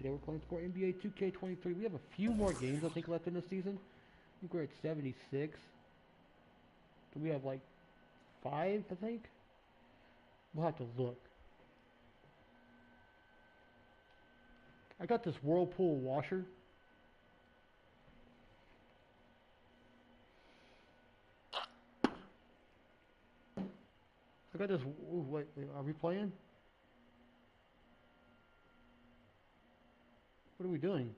Today we're playing for NBA 2K23. We have a few more games I think left in the season. I think we're at 76. Do we have like 5, I think? We'll have to look. I got this Whirlpool washer. I got this. Ooh, wait, are we playing? What are we doing?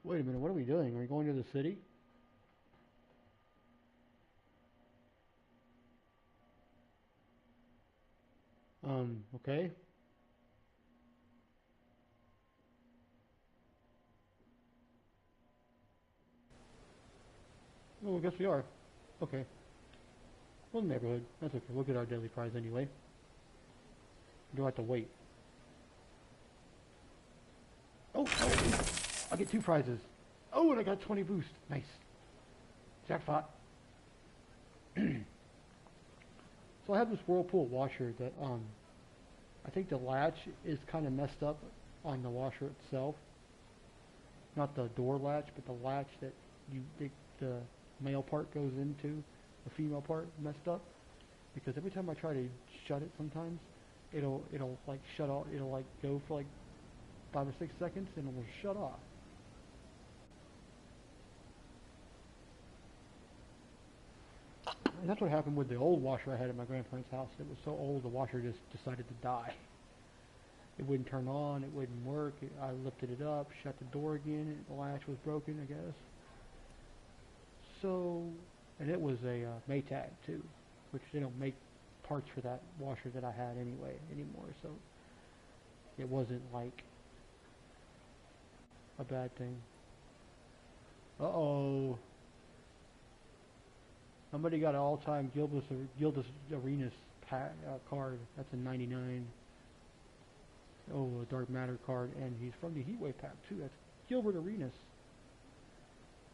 Wait a minute, what are we doing? Are we going to the city? Okay. Oh, I guess we are. Okay. Well, neighborhood. That's okay. We'll get our daily prize anyway. Do I have to wait? Oh, oh! I get 2 prizes. Oh, and I got 20 boost. Nice. Jackpot. So I have this Whirlpool washer that, I think the latch is kind of messed up on the washer itself. Not the door latch, but the latch that the male part goes into, the female part messed up. Because every time I try to shut it sometimes, it'll like shut off, it'll like go for like 5 or 6 seconds and it will shut off. And that's what happened with the old washer I had at my grandparents' house. It was so old, the washer just decided to die. It wouldn't turn on, it wouldn't work. I lifted it up, shut the door again, and the latch was broken, I guess. So, and it was a Maytag too, which they don't make parts for that washer that I had anymore. So it wasn't like a bad thing. Uh-oh. Somebody got an all-time Gildas Arenas card. That's a 99. Oh, a Dark Matter card, and he's from the Heatwave pack too. That's Gilbert Arenas.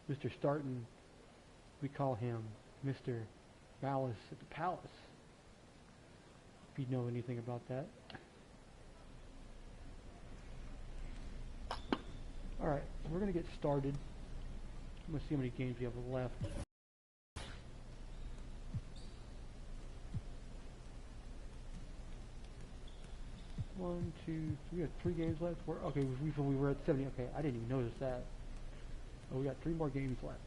Mr. Starton, we call him Mr. Malice at the Palace. If you know anything about that. Alright, so we're going to get started. I'm going to see how many games we have left. One, two, three. We have 3 games left. Okay, we were at 70. Okay, I didn't even notice that. Oh, we got 3 more games left.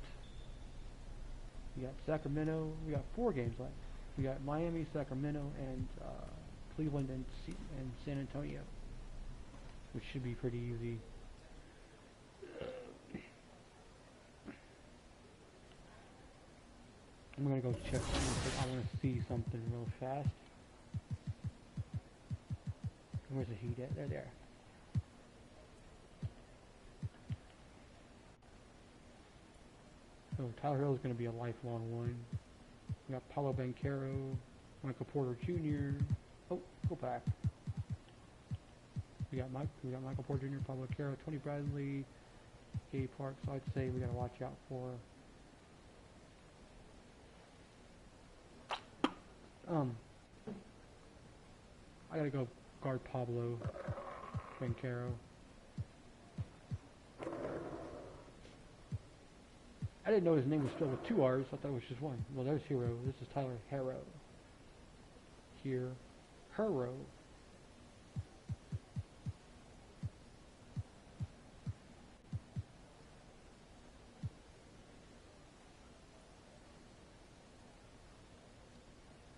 We got Sacramento. We got 4 games left. We got Miami, Sacramento, and Cleveland and San Antonio, which should be pretty easy. I'm gonna go check something. I want to see something real fast. Where's the heat at? There. So Tyler Hill is going to be a lifelong one. We got Paulo Banchero, Michael Porter Jr. Oh, go back. We got Michael Porter Jr., Paulo Banchero, Tony Bradley, Gabe Park. So I'd say we got to watch out for. I gotta go guard Pablo Banchero. I didn't know his name was spelled with 2 R's. I thought it was just one. Well, there's Hero. This is Tyler Hero. Hero.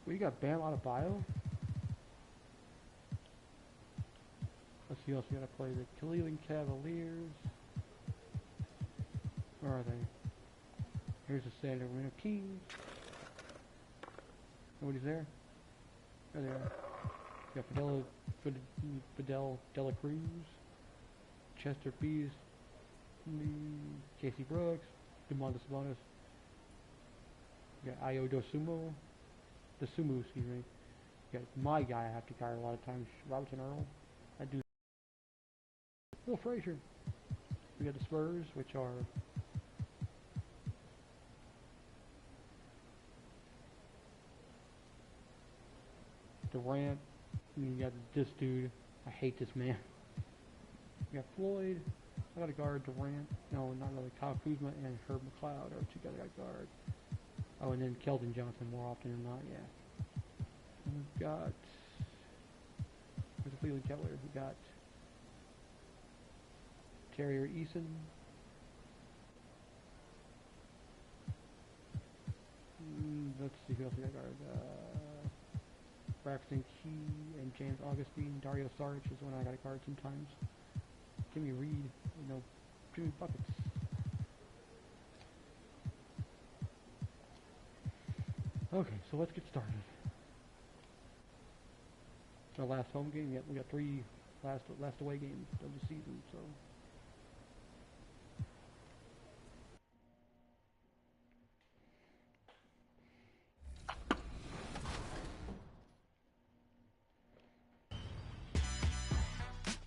We got Bam Adebayo. Let's see who else we gotta play. The Cleveland Cavaliers. Where are they? Here's the San Antonio Kings. Nobody's there? There they are. We got Fidel Dela Cruz, Chester Bees, Casey Brooks, Demontis Sabonis. We got Ayo Dosumu, excuse me. We got my guy I have to carry a lot of times, Robertson Earl. I do. Will Frazier. We got the Spurs, which are Durant. And you got this dude. I hate this man. You got Floyd. I got to guard Durant. No, not really. Kyle Kuzma and Herb McLeod are two guys I got to guard. Oh, and then Keldon Johnson more often than not, yeah. And we've got... Where's Leland Kettler? We got... Terrier Eason. Let's see who else we got to guard. Braxton Key and James Augustine. Dario Saric is one I got to guard sometimes. Jimmy Reed, you know, Jimmy Buckets. Okay, so let's get started. Our last home game. We got 3 last away games of the season. So.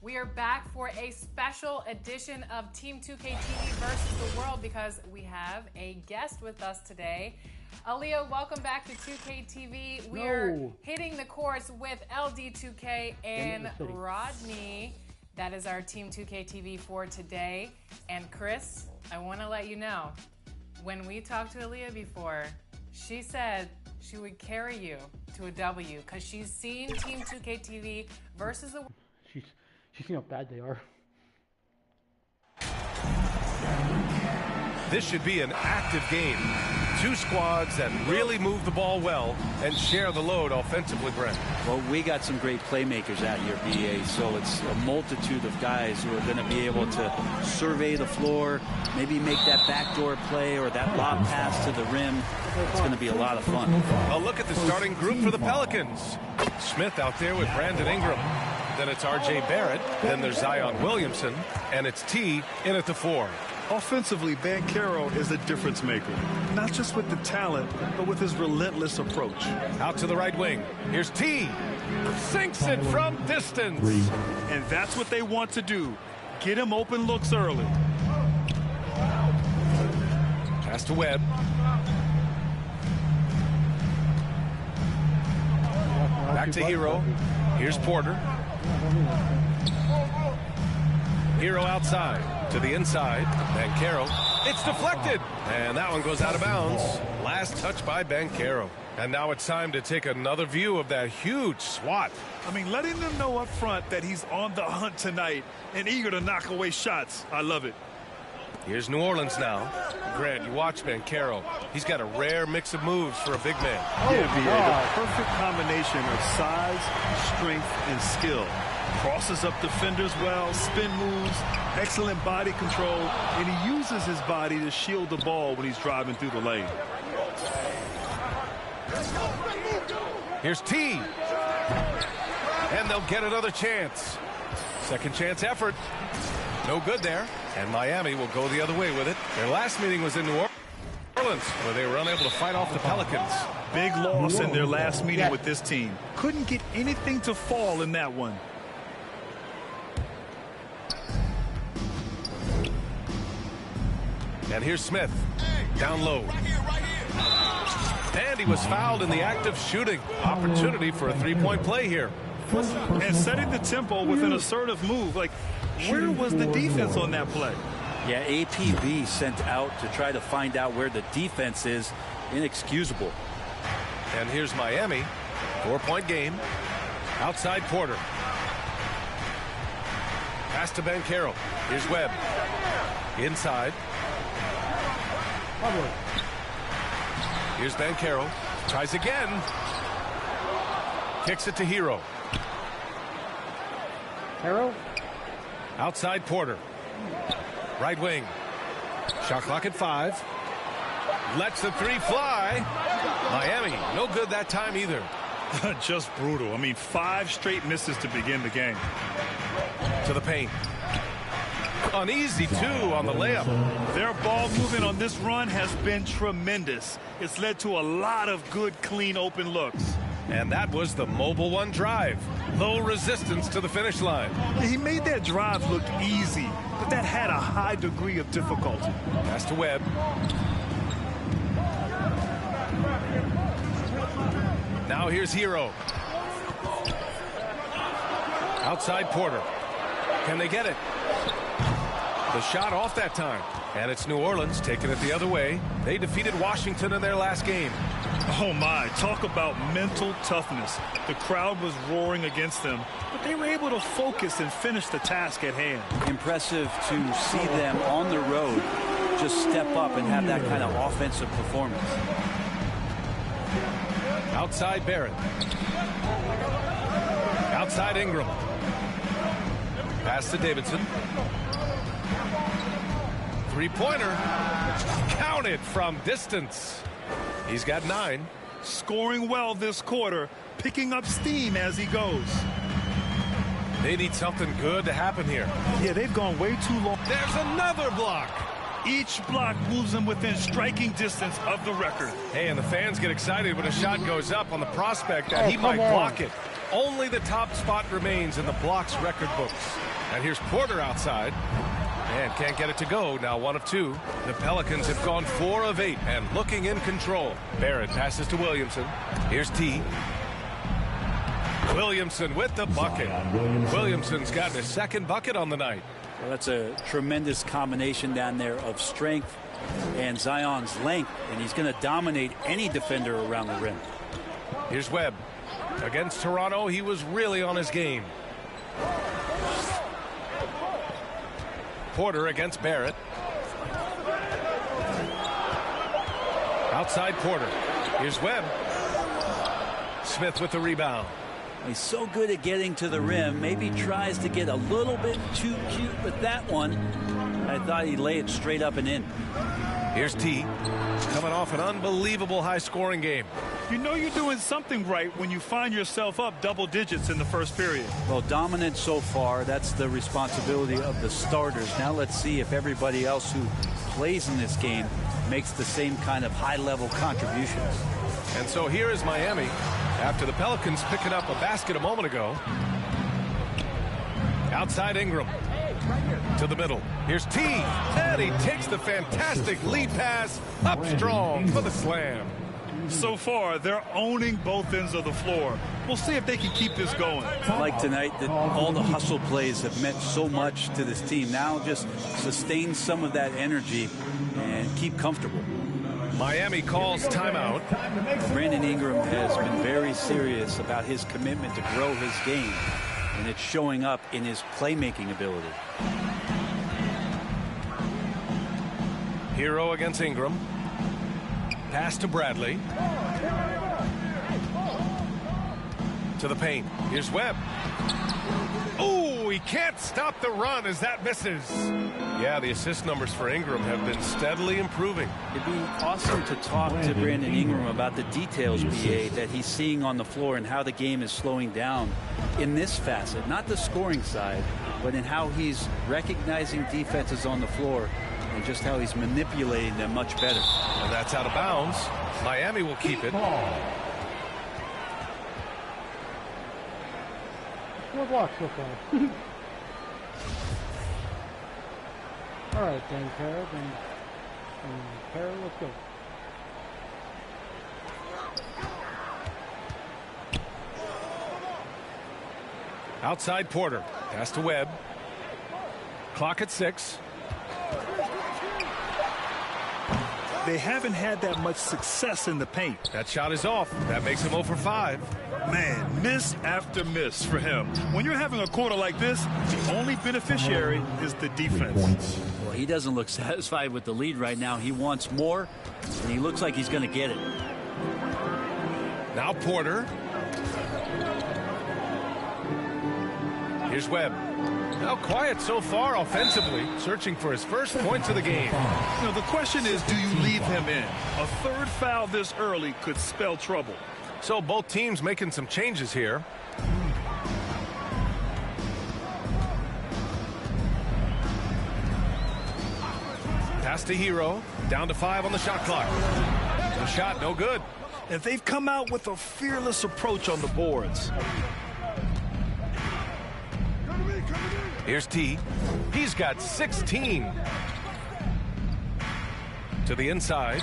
We are back for a special edition of Team 2K TV versus the world because we have a guest with us today. Aaliyah, welcome back to 2K TV. We are hitting the courts with LD2K and Rodney. That is our Team 2K TV for today. And Chris, I want to let you know, when we talked to Aaliyah before, she said she would carry you to a W because she's seen Team 2K TV versus the world. She's seen how bad they are. This should be an active game. 2 squads that really move the ball well and share the load offensively, Brent. Well, we got some great playmakers out here, BA, so it's a multitude of guys who are going to be able to survey the floor, maybe make that backdoor play or that lob pass to the rim. It's going to be a lot of fun. A look at the starting group for the Pelicans. Smith out there with Brandon Ingram. Then it's R.J. Barrett. Then there's Zion Williamson. And it's T in at the 4. Offensively, Banchero is a difference maker. Not just with the talent, but with his relentless approach. Out to the right wing. Here's T. Sinks it from distance. And that's what they want to do. Get him open looks early. Pass to Webb. Back to Hero. Here's Porter. Hero outside to the inside. Banchero. It's deflected. And that one goes out of bounds. Last touch by Banchero. And now it's time to take another view of that huge swat. I mean, letting them know up front that he's on the hunt tonight and eager to knock away shots. I love it. Here's New Orleans now. Grant, you watch Banchero. He's got a rare mix of moves for a big man. Yeah, the perfect combination of size, strength, and skill. Crosses up defenders well, spin moves, excellent body control, and he uses his body to shield the ball when he's driving through the lane. Here's T. And they'll get another chance. Second chance effort. No good there. And Miami will go the other way with it. Their last meeting was in New Orleans, where they were unable to fight off the Pelicans. Big loss in their last meeting with this team. Couldn't get anything to fall in that one. And here's Smith. Down low. And he was fouled in the act of shooting. Opportunity for a three-point play here. And setting the tempo with an assertive move. Like, where was the defense on that play? Yeah, APB sent out to try to find out where the defense is. Inexcusable. And here's Miami. 4-point game. Outside Porter. Pass to Banchero. Here's Webb. Inside. Here's Banchero. Tries again. Kicks it to Hero. Hero? Outside Porter. Right wing. Shot clock at 5. Lets the three fly. Miami, no good that time either. Just brutal. I mean, 5 straight misses to begin the game. To the paint. An easy 2 on the layup. Their ball movement on this run has been tremendous. It's led to a lot of good, clean, open looks. And that was the mobile one drive. Low resistance to the finish line. He made that drive look easy, but that had a high degree of difficulty. Pass to Webb. Now here's Hero. Outside Porter. Can they get it? The shot off that time. And it's New Orleans taking it the other way. They defeated Washington in their last game. Oh my, talk about mental toughness. The crowd was roaring against them, but they were able to focus and finish the task at hand. Impressive to see them on the road just step up and have that kind of offensive performance. Outside Barrett. Outside Ingram. Pass to Davidson. Three-pointer. Counted from distance. He's got 9. Scoring well this quarter, picking up steam as he goes. They need something good to happen here. Yeah, they've gone way too long. There's another block. Each block moves them within striking distance of the record. Hey, and the fans get excited when a shot goes up on the prospect that he might block it. Only the top spot remains in the blocks record books. And here's Porter outside. And can't get it to go. Now 1 of 2. The Pelicans have gone 4 of 8 and looking in control. Barrett passes to Williamson. Here's T. Williamson with the bucket. Williamson's got his second bucket on the night. Well, that's a tremendous combination down there of strength and Zion's length, and he's going to dominate any defender around the rim. Here's Webb. Against Toronto, he was really on his game. Porter against Barrett. Outside Porter. Here's Webb. Smith with the rebound. He's so good at getting to the rim. Maybe tries to get a little bit too cute with that one. I thought he'd lay it straight up and in. Here's T. Coming off an unbelievable high-scoring game. You know you're doing something right when you find yourself up double digits in the first period. Well, dominant so far. That's the responsibility of the starters. Now let's see if everybody else who plays in this game makes the same kind of high-level contributions. And so here is Miami after the Pelicans picking up a basket a moment ago. Outside Ingram. To the middle. Here's T. And he takes the fantastic lead pass up strong for the slam. So far, they're owning both ends of the floor. We'll see if they can keep this going. Like tonight, that all the hustle plays have meant so much to this team. Now just sustain some of that energy and keep comfortable. Miami calls timeout. Brandon Ingram has been very serious about his commitment to grow his game, and it's showing up in his playmaking ability. Hero against Ingram. Pass to Bradley. To the paint. Here's Webb. Oh, he can't stop the run as that misses. Yeah, the assist numbers for Ingram have been steadily improving. It'd be awesome to talk to Brandon Ingram about the details, BA, that he's seeing on the floor and how the game is slowing down in this facet. Not the scoring side, but in how he's recognizing defenses on the floor and just how he's manipulating them much better. And that's out of bounds. Miami will keep it. 4 blocks so far. All right, then, Para, let's go. Outside Porter. Pass to Webb. Clock at 6. They haven't had that much success in the paint. That shot is off. That makes him 0 for 5. Man, miss after miss for him. When you're having a quarter like this, the only beneficiary is the defense. Well, he doesn't look satisfied with the lead right now. He wants more, and he looks like he's going to get it. Now Porter. Here's Webb. Now quiet so far offensively, searching for his first points of the game. You know, the question is, do you leave him in? A third foul this early could spell trouble. So both teams making some changes here. Pass to Hero. Down to 5 on the shot clock. The shot no good. And they've come out with a fearless approach on the boards. Here's T. He's got 16. To the inside.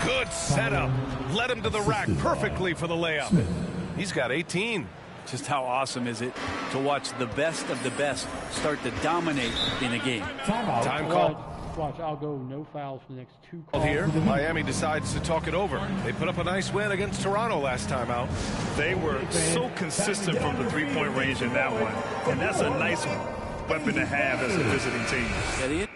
Good setup. Led him to the rack perfectly for the layup. He's got 18. Just how awesome is it to watch the best of the best start to dominate in a game? Time call. Watch, I'll go no fouls for the next 2 calls. Here, Miami decides to talk it over. They put up a nice win against Toronto last time out. They were so consistent from the three-point range in that one. And that's a nice weapon to have as a visiting team. Yeah, the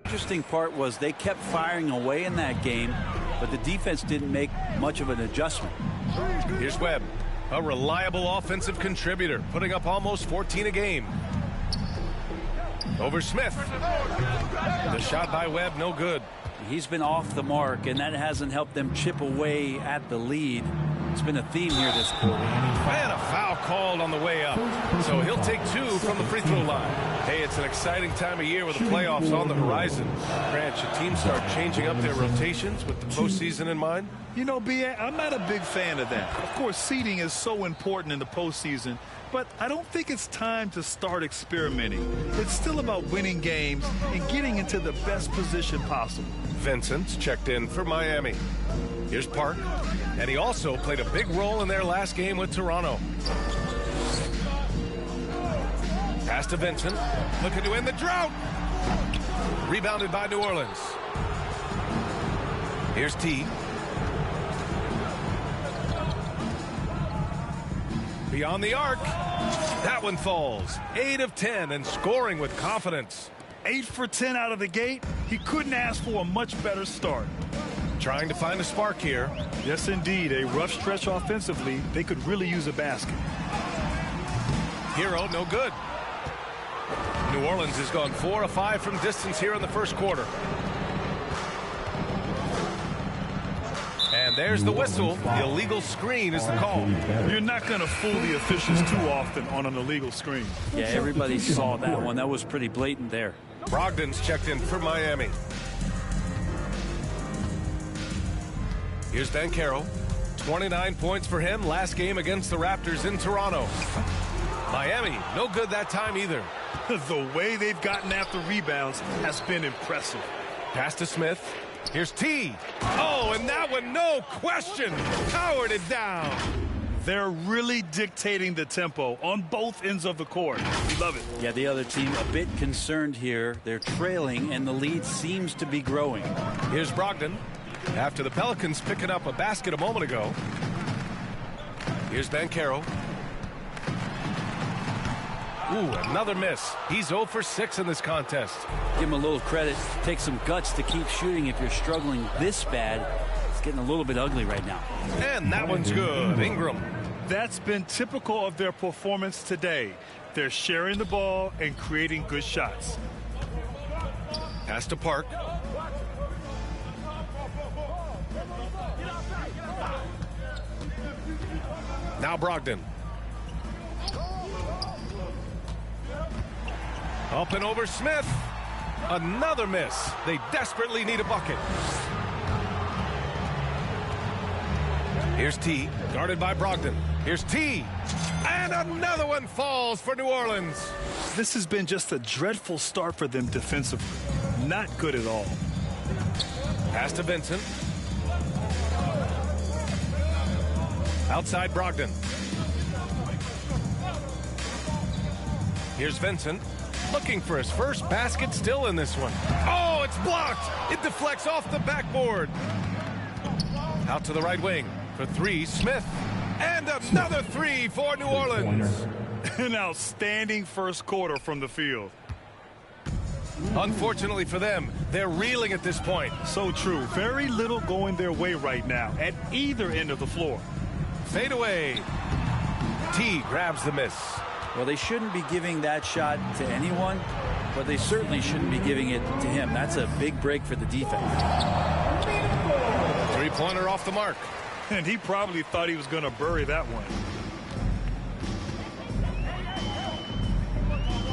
interesting part was they kept firing away in that game, but the defense didn't make much of an adjustment. Here's Webb, a reliable offensive contributor, putting up almost 14 a game. Over Smith. The shot by Webb, no good. He's been off the mark, and that hasn't helped them chip away at the lead. It's been a theme here this quarter. And a foul called on the way up. So he'll take 2 from the free throw line. Hey, it's an exciting time of year with the playoffs on the horizon. Grant, should teams start changing up their rotations with the postseason in mind? You know, B.A., I'm not a big fan of that. Of course, seeding is so important in the postseason, but I don't think it's time to start experimenting. It's still about winning games and getting into the best position possible. Vincent's checked in for Miami. Here's Park, and he also played a big role in their last game with Toronto. Pass to Vincent, looking to end the drought. Rebounded by New Orleans. Here's T. Beyond the arc. That one falls. 8 of 10 and scoring with confidence. 8 for 10 out of the gate. He couldn't ask for a much better start. Trying to find a spark here. Yes, indeed. A rough stretch offensively. They could really use a basket. Hero, no good. New Orleans has gone 4 of 5 from distance here in the first quarter. And there's the whistle. The illegal screen is the call. You're not going to fool the officials too often on an illegal screen. Yeah, everybody saw that one. That was pretty blatant there. Brogdon's checked in for Miami. Here's Banchero. 29 points for him last game against the Raptors in Toronto. Miami, no good that time either. The way they've gotten after rebounds has been impressive. Pass to Smith. Here's T. Oh, and that one, no question, powered it down. They're really dictating the tempo on both ends of the court. We love it. Yeah, the other team a bit concerned here. They're trailing, and the lead seems to be growing. Here's Brogdon. After the Pelicans picking up a basket a moment ago. Here's Banchero. Ooh, another miss. He's 0 for 6 in this contest. Give him a little credit. Take some guts to keep shooting if you're struggling this bad. It's getting a little bit ugly right now. And that one's good. Ingram. That's been typical of their performance today. They're sharing the ball and creating good shots. Pass to Park. Now Brogdon. Up and over Smith. Another miss. They desperately need a bucket. Here's T, guarded by Brogdon. Here's T, and another one falls for New Orleans. This has been just a dreadful start for them defensively. Not good at all. Pass to Vincent. Outside Brogdon. Here's Vincent. Looking for his first basket, still in this one. Oh, it's blocked. It deflects off the backboard. Out to the right wing for 3, Smith. And another 3 for New Orleans. An outstanding first quarter from the field. Unfortunately for them, they're reeling at this point. So true. Very little going their way right now at either end of the floor. Fade away. T grabs the miss. Well, they shouldn't be giving that shot to anyone, but they certainly shouldn't be giving it to him. That's a big break for the defense. Three-pointer off the mark. And he probably thought he was going to bury that one.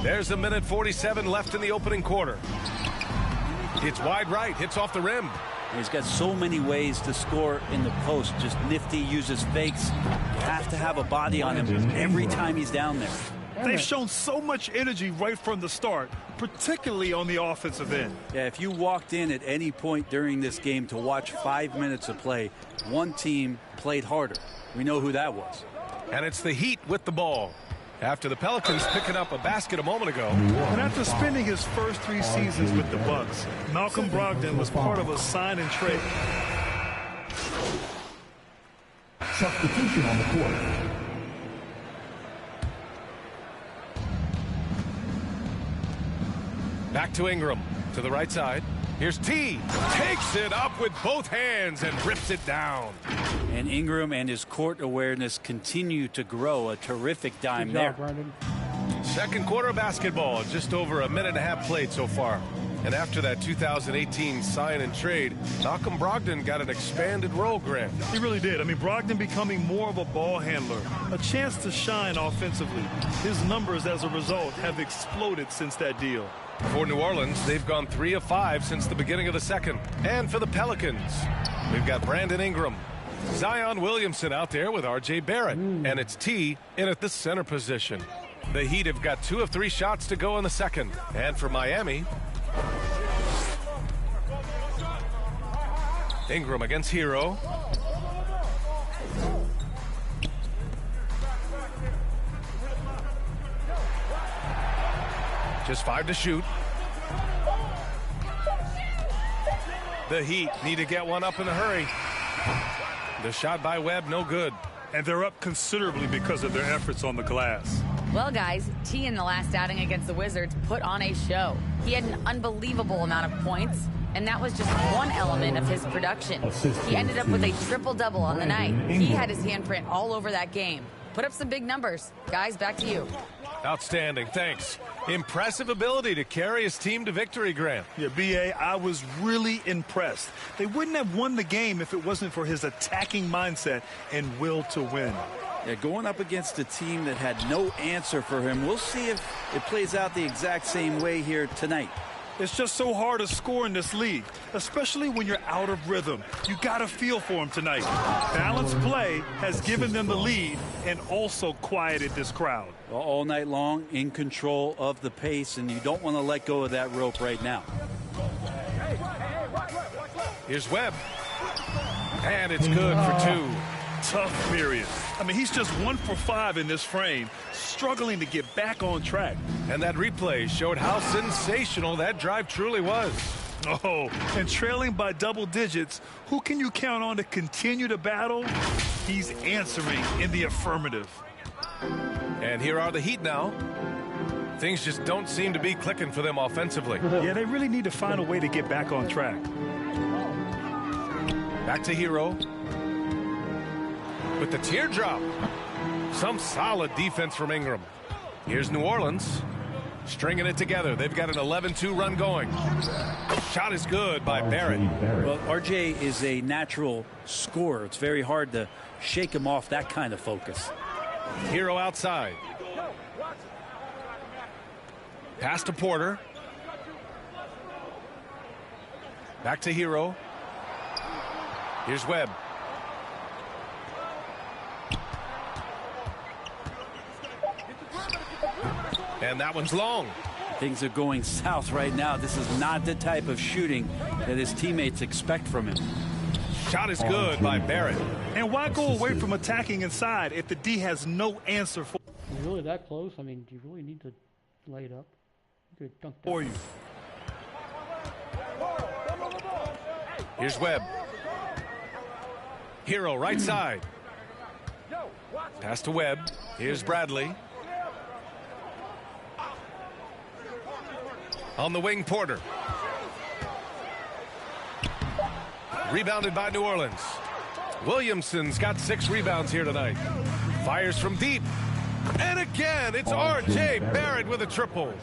There's 1:47 left in the opening quarter. It's wide right, hits off the rim. He's got so many ways to score in the post. Just nifty, uses fakes. You have to have a body on him every time he's down there. They've shown so much energy right from the start, particularly on the offensive end. Yeah, if you walked in at any point during this game to watch 5 minutes of play, one team played harder. We know who that was. And it's the Heat with the ball. After the Pelicans picking up a basket a moment ago. And after spending his first 3 seasons with the Bucks, Malcolm Brogdon was part of a sign and trade. Substitution on the court. Back to Ingram, to the right side. Here's T. Takes it up with both hands and rips it down. And Ingram and his court awareness continue to grow. A terrific dime there. Brandon. Second quarter basketball, just over a minute and a half played so far. And after that 2018 sign and trade, Malcolm Brogdon got an expanded role, Grant. He really did. I mean, Brogdon becoming more of a ball handler, a chance to shine offensively. His numbers as a result have exploded since that deal. For New Orleans, they've gone 3 of 5 since the beginning of the second. And for the Pelicans, we've got Brandon Ingram, Zion Williamson out there with R.J. Barrett. And it's T in at the center position. The Heat have got 2 of 3 shots to go in the second. And for Miami, Ingram against Hero. Just 5 to shoot. The Heat need to get one up in a hurry. The shot by Webb, no good. And they're up considerably because of their efforts on the glass. Well, guys, T in the last outing against the Wizards put on a show. He had an unbelievable amount of points, and that was just one element of his production. He ended up with a triple-double on the night. He had his handprint all over that game. Put up some big numbers. Guys, back to you. Outstanding, thanks. Impressive ability to carry his team to victory, Grant. Yeah, B.A., I was really impressed. They wouldn't have won the game if it wasn't for his attacking mindset and will to win. Yeah, going up against a team that had no answer for him. We'll see if it plays out the exact same way here tonight. It's just so hard to score in this league, especially when you're out of rhythm. You got to feel for him tonight. Balanced play has given them the lead and also quieted this crowd. All night long, in control of the pace, and you don't want to let go of that rope right now. Here's Webb. And it's good for 2. Tough period. I mean, he's just 1 for 5 in this frame, struggling to get back on track. And that replay showed how sensational that drive truly was. Oh, and trailing by double digits, who can you count on to continue to battle? He's answering in the affirmative. And here are the Heat now. Things just don't seem to be clicking for them offensively. Yeah, they really need to find a way to get back on track. Back to Hero. With the teardrop. Some solid defense from Ingram. Here's New Orleans. Stringing it together. They've got an 11-2 run going. Shot is good by Barrett. Well, RJ is a natural scorer. It's very hard to shake him off that kind of focus. Hero outside. Pass to Porter. Back to Hero. Here's Webb. And that one's long. Things are going south right now. This is not the type of shooting that his teammates expect from him. Shot is good by Barrett. And why go away from attacking inside if the D has no answer for You're really that close? I mean, do you really need to lay it up? You could dunk that. you? Here's Webb. Hero right side. Pass to Webb. Here's Bradley. On the wing, Porter. Rebounded by New Orleans. Williamson's got 6 rebounds here tonight. Fires from deep. And again, it's R.J. Barrett with a triple.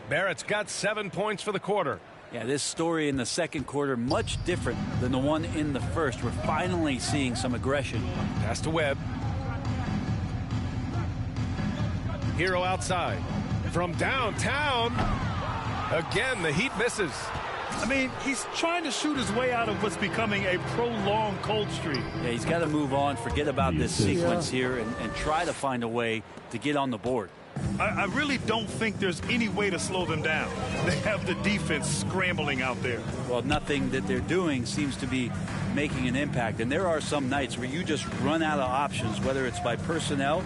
Barrett's got 7 points for the quarter. Yeah, this story in the second quarter, much different than the one in the first. We're finally seeing some aggression. Pass to Webb. Hero outside. From downtown. Again, the Heat misses. I mean, he's trying to shoot his way out of what's becoming a prolonged cold streak. Yeah, he's got to move on, forget about this sequence here, and try to find a way to get on the board. I really don't think there's any way to slow them down. They have the defense scrambling out there. Well, nothing that they're doing seems to be making an impact. And there are some nights where you just run out of options, whether it's by personnel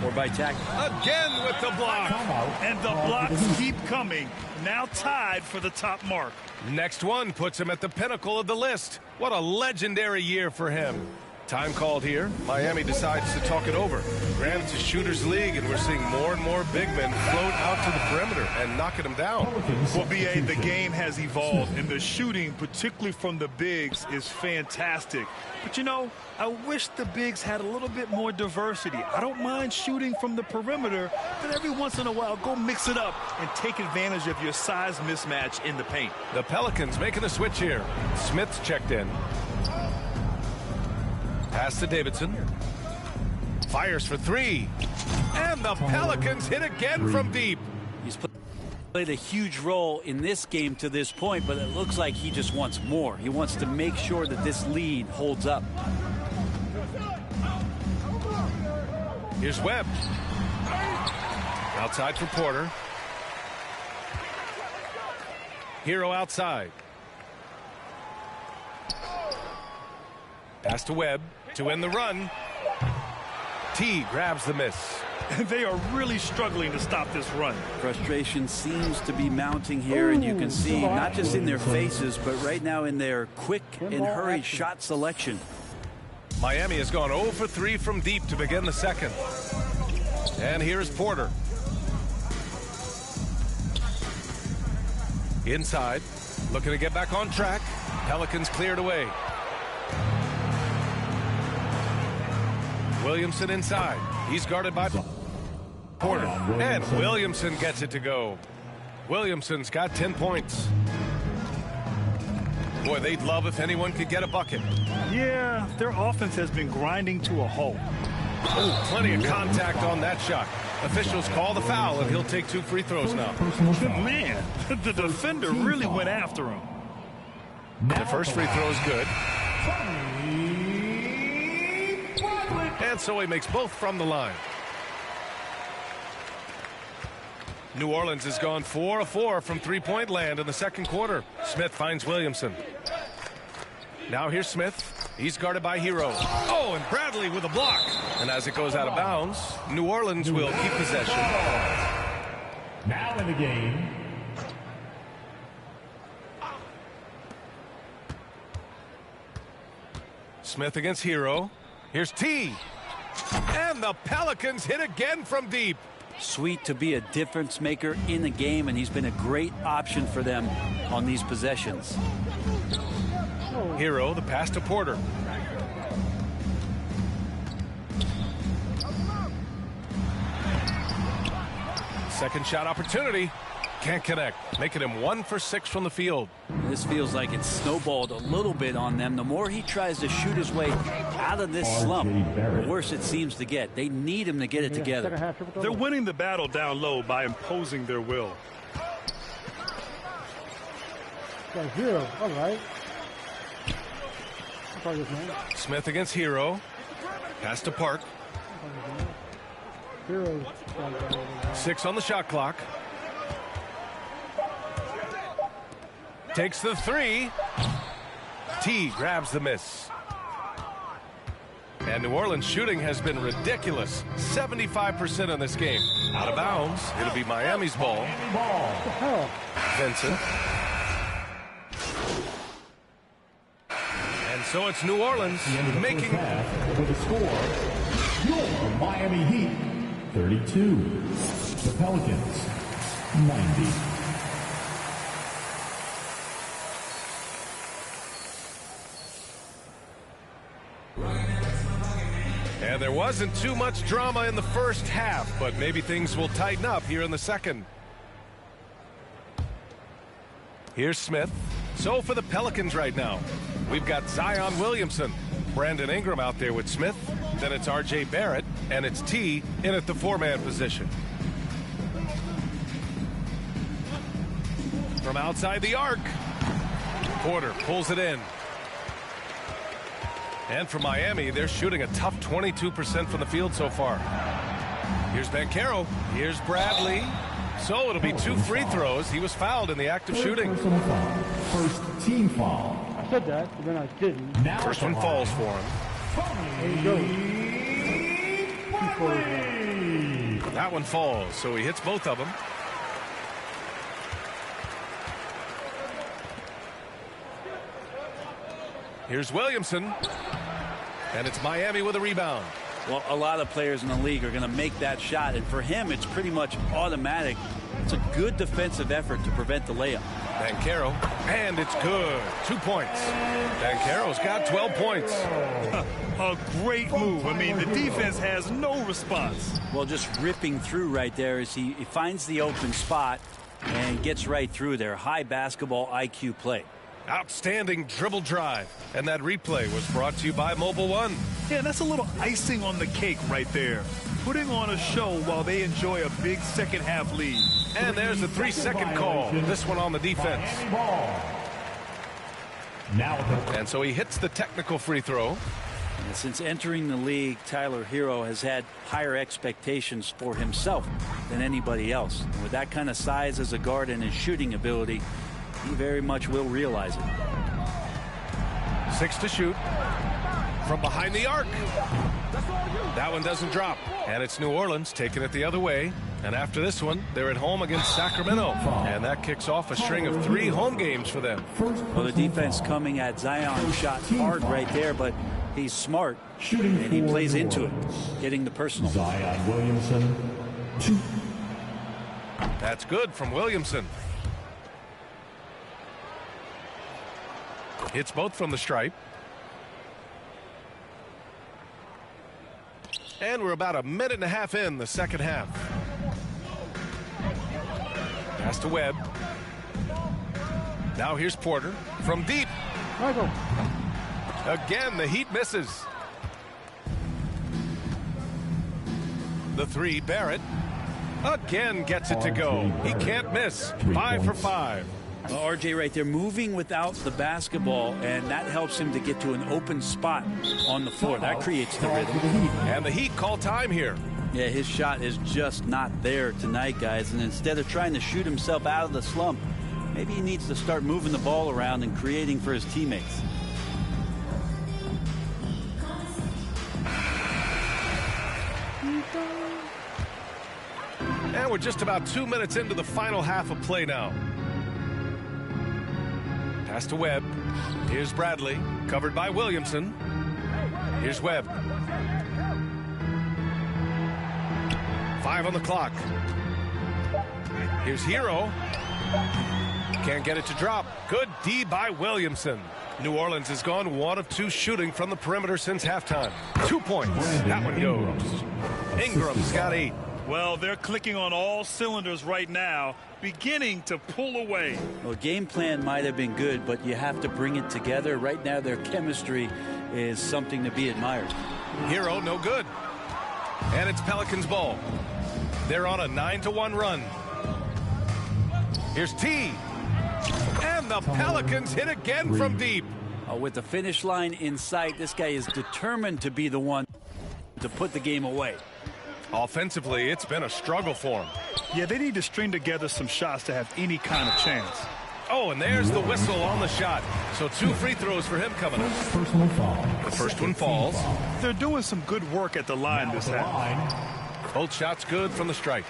or by tactics. Again with the block. And the blocks keep coming. Now tied for the top mark. Next one puts him at the pinnacle of the list. What a legendary year for him. Time called here. Miami decides to talk it over. Granted, it's a shooter's league, and we're seeing more and more big men float out to the perimeter and knocking them down. Well, B.A., the game has evolved, and the shooting, particularly from the bigs, is fantastic. But, you know, I wish the bigs had a little bit more diversity. I don't mind shooting from the perimeter, but every once in a while, go mix it up and take advantage of your size mismatch in the paint. The Pelicans making a switch here. Smith's checked in. Pass to Davidson. Fires for three. And the Pelicans hit again from deep. He's played a huge role in this game to this point, but it looks like he just wants more. He wants to make sure that this lead holds up. Here's Webb. Outside for Porter. Hero outside. Pass to Webb to end the run. T grabs the miss. They are really struggling to stop this run. Frustration seems to be mounting here, and you can see not just in their faces, but right now in their quick and hurried shot selection. Miami has gone 0 for 3 from deep to begin the second. And here's Porter. Inside, looking to get back on track. Pelicans cleared away. Williamson inside. He's guarded by Porter. And Williamson gets it to go. Williamson's got 10 points. Boy, they'd love if anyone could get a bucket. Yeah, their offense has been grinding to a halt. Oh, plenty of contact on that shot. Officials call the foul, and he'll take 2 free throws now. Man, the defender really went after him. The first free throw is good. And so he makes both from the line. New Orleans has gone 4 of 4 from three-point land in the second quarter. Smith finds Williamson. Now here's Smith. He's guarded by Hero. Oh, and Bradley with a block. And as it goes out of bounds, New Orleans will keep possession. Now in the game. Smith against Hero. Here's T. And the Pelicans hit again from deep. Sweet to be a difference maker in the game, and he's been a great option for them on these possessions. Hero, the pass to Porter. Second shot opportunity. Can't connect, making him 1 for 6 from the field. This feels like it's snowballed a little bit on them. The more he tries to shoot his way out of this slump, the worse it seems to get. They need him to get it together. They're winning the battle down low by imposing their will. Hero, all right. Smith against Hero. Pass to Park. Hero. 6 on the shot clock. Takes the 3. T grabs the miss. And New Orleans shooting has been ridiculous. 75% in this game. Out of bounds. It'll be Miami's ball. Vincent. And so it's New Orleans making. With a score, your Miami Heat 32. The Pelicans 90. And there wasn't too much drama in the first half, but maybe things will tighten up here in the second. Here's Smith. So for the Pelicans right now, we've got Zion Williamson, Brandon Ingram out there with Smith. Then it's R.J. Barrett, and it's T in at the 4-man position. From outside the arc, Porter pulls it in. And for Miami, they're shooting a tough 22% from the field so far. Here's Banchero. Here's Bradley. So it'll be 2 free throws. He was fouled in the act of shooting. Personal foul. First team foul. I said that, but then I didn't. Now First one falls for him. There you go. 2 quarters left. That one falls, so he hits both of them. Here's Williamson. And it's Miami with a rebound. Well, a lot of players in the league are going to make that shot, and for him, it's pretty much automatic. It's a good defensive effort to prevent the layup. Banchero, and it's good. 2 points. Banchero's got 12 points. A great move. I mean, the defense has no response. Well, just ripping through right there as he finds the open spot and gets right through there. High basketball IQ play. Outstanding dribble drive. And that replay was brought to you by Mobile One. Yeah, that's a little icing on the cake right there. Putting on a show while they enjoy a big second half lead. And there's a 3-second call. This one on the defense. And so he hits the technical free throw. And since entering the league, Tyler Hero has had higher expectations for himself than anybody else. And with that kind of size as a guard and his shooting ability, he very much will realize it. 6 to shoot. From behind the arc. That one doesn't drop. And it's New Orleans taking it the other way. And after this one, they're at home against Sacramento. And that kicks off a string of 3 home games for them. Well, the defense coming at Zion shot hard right there, but he's smart. And he plays into it, getting the personal. Zion Williamson, 2. That's good from Williamson. Hits both from the stripe. And we're about 1.5 minutes in the second half. Pass to Webb. Now here's Porter from deep. Michael. Again, the Heat misses. The 3, Barrett. Again gets it to go. He can't miss. 5 for 5. Well, RJ right there moving without the basketball, and that helps him to get to an open spot on the floor. That creates the rhythm. And the Heat call time here. Yeah, his shot is just not there tonight, guys. And instead of trying to shoot himself out of the slump, maybe he needs to start moving the ball around and creating for his teammates. And we're just about 2 minutes into the final half of play now. Pass to Webb. Here's Bradley, covered by Williamson. Here's Webb. 5 on the clock. Here's Hero. Can't get it to drop. Good D by Williamson. New Orleans has gone 1 of 2 shooting from the perimeter since halftime. 2 points. That one goes. Ingram's got 8. Well, they're clicking on all cylinders right now, beginning to pull away. Well, game plan might have been good, but you have to bring it together. Right now, their chemistry is something to be admired. Hero, no good. And it's Pelicans ball. They're on a 9-1 run. Here's T. And the Pelicans hit again from deep. With the finish line in sight, this guy is determined to be the one to put the game away. Offensively, it's been a struggle for him. Yeah, they need to string together some shots to have any kind of chance. Oh, and there's the whistle on the shot. So 2 free throws for him coming up. Personal foul. The first one falls. They're doing some good work at the line this half. Both shots good from the stripe.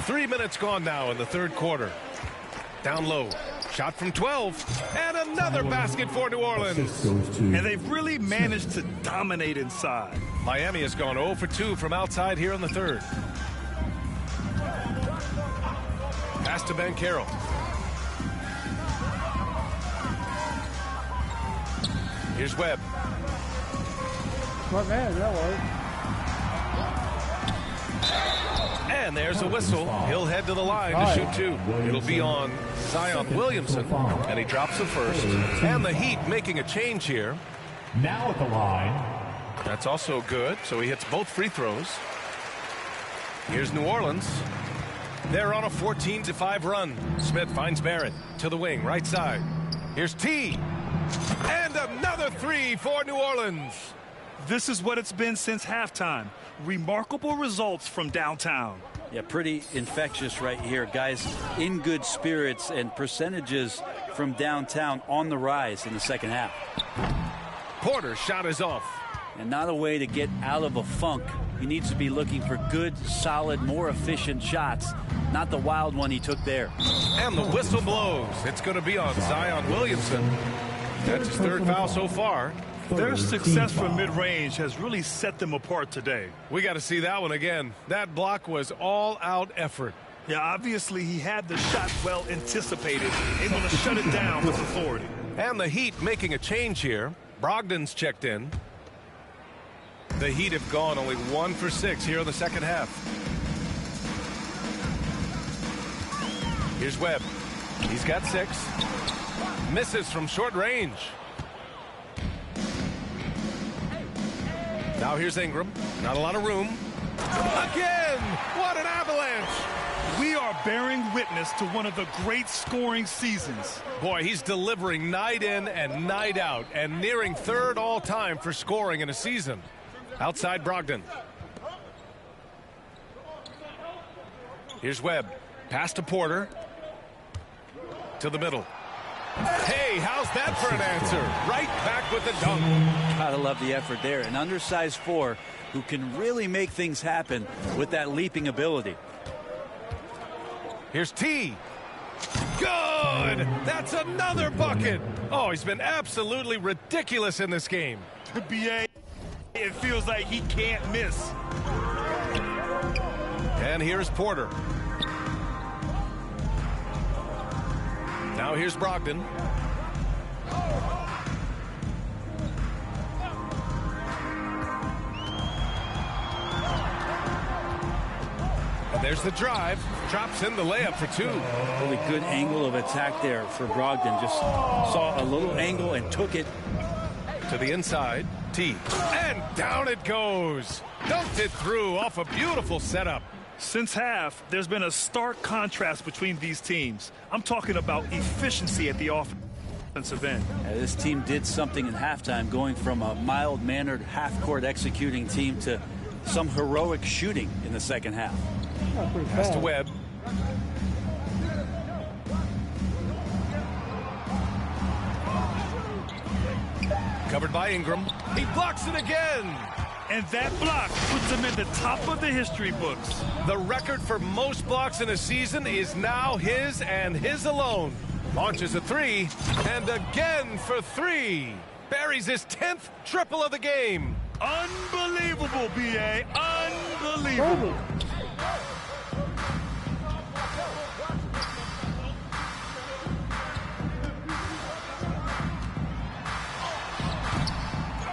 3 minutes gone now in the third quarter. Down low. Shot from 12. And another basket for New Orleans. And they've really managed to dominate inside. Miami has gone 0 for 2 from outside here in the third. Pass to Banchero. Here's Webb. Smart man, that was. And there's a whistle. He'll head to the line to shoot 2. It'll be on Zion Williamson. And he drops the first. And the Heat making a change here. Now at the line. That's also good. So he hits both free throws. Here's New Orleans. They're on a 14-5 run. Smith finds Barrett to the wing, right side. Here's T. And another 3 for New Orleans. This is what it's been since halftime. Remarkable results from downtown. Yeah, pretty infectious right here. Guys in good spirits, and percentages from downtown on the rise in the second half. Porter's shot is off. And not a way to get out of a funk. He needs to be looking for good, solid, more efficient shots, not the wild one he took there. And the whistle blows. It's going to be on Zion Williamson. That's his third foul so far. Their success from mid-range has really set them apart today. We got to see that one again. That block was all-out effort. Yeah, obviously he had the shot well anticipated, able to shut it down with authority. And the Heat making a change here. Brogdon's checked in. The Heat have gone only 1 for 6 here in the second half. Here's Webb. He's got 6. Misses from short range. Now here's Ingram. Not a lot of room. Again! What an avalanche! We are bearing witness to one of the great scoring seasons. Boy, he's delivering night in and night out and nearing third all-time for scoring in a season. Outside Brogdon. Here's Webb. Pass to Porter. To the middle. Hey, how's that for an answer? Right back with the dunk. Gotta love the effort there. An undersized 4 who can really make things happen with that leaping ability. Here's T. Good! That's another bucket! Oh, he's been absolutely ridiculous in this game. BA, it feels like he can't miss. And here's Porter. Now here's Brogdon. And there's the drive. Drops in the layup for 2. Really good angle of attack there for Brogdon. Just saw a little angle and took it. To the inside. T. And down it goes. Dunked it through off a beautiful setup. Since half, there's been a stark contrast between these teams. I'm talking about efficiency at the offensive end. This team did something in halftime, going from a mild-mannered half-court executing team to some heroic shooting in the second half. Pass to Webb. Covered by Ingram. He blocks it again. And that block puts him in the top of the history books. The record for most blocks in a season is now his and his alone. Launches a 3, and again for 3. Buries his 10th triple of the game. Unbelievable, B.A. Unbelievable.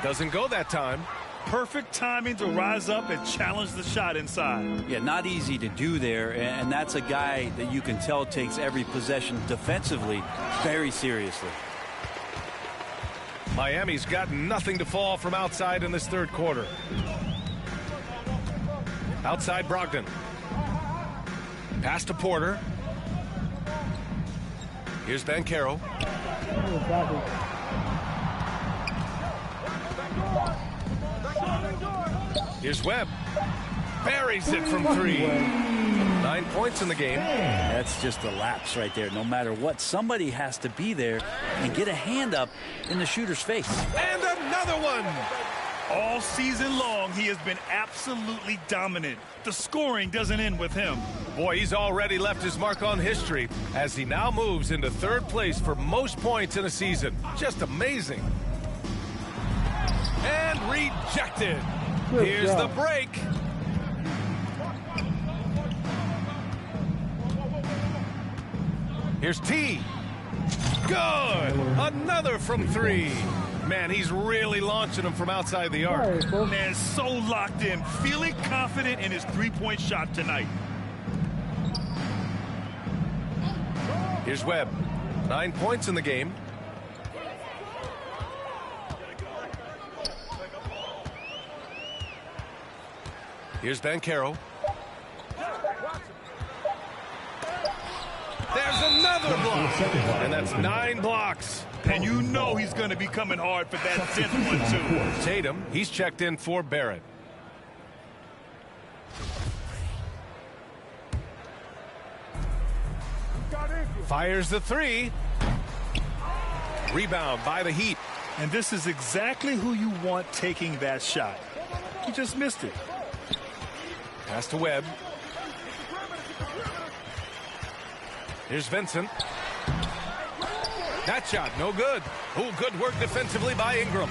Doesn't go that time. Perfect timing to rise up and challenge the shot inside. Yeah, not easy to do there, and that's a guy that you can tell takes every possession defensively very seriously. Miami's got nothing to fall from outside in this third quarter. Outside Brogdon. Pass to Porter. Here's Banchero. Here's Webb. Buries it from 3. 9 points in the game. That's just a lapse right there. No matter what, somebody has to be there and get a hand up in the shooter's face. And another one. All season long, he has been absolutely dominant. The scoring doesn't end with him. Boy, he's already left his mark on history as he now moves into third place for most points in a season. Just amazing. And rejected. Here's the break. Here's T. Good. Another from 3. Man, he's really launching them from outside the arc. Man, so locked in, feeling confident in his three-point shot tonight. Here's Webb. 9 points in the game. Here's Banchero. There's another block. And that's 9 blocks. And you know he's going to be coming hard for that 10th one, too. Tatum, he's checked in for Barrett. Fires the three. Rebound by the Heat. And this is exactly who you want taking that shot. He just missed it. Pass to Webb. Here's Vincent. That shot, no good. Oh, good work defensively by Ingram.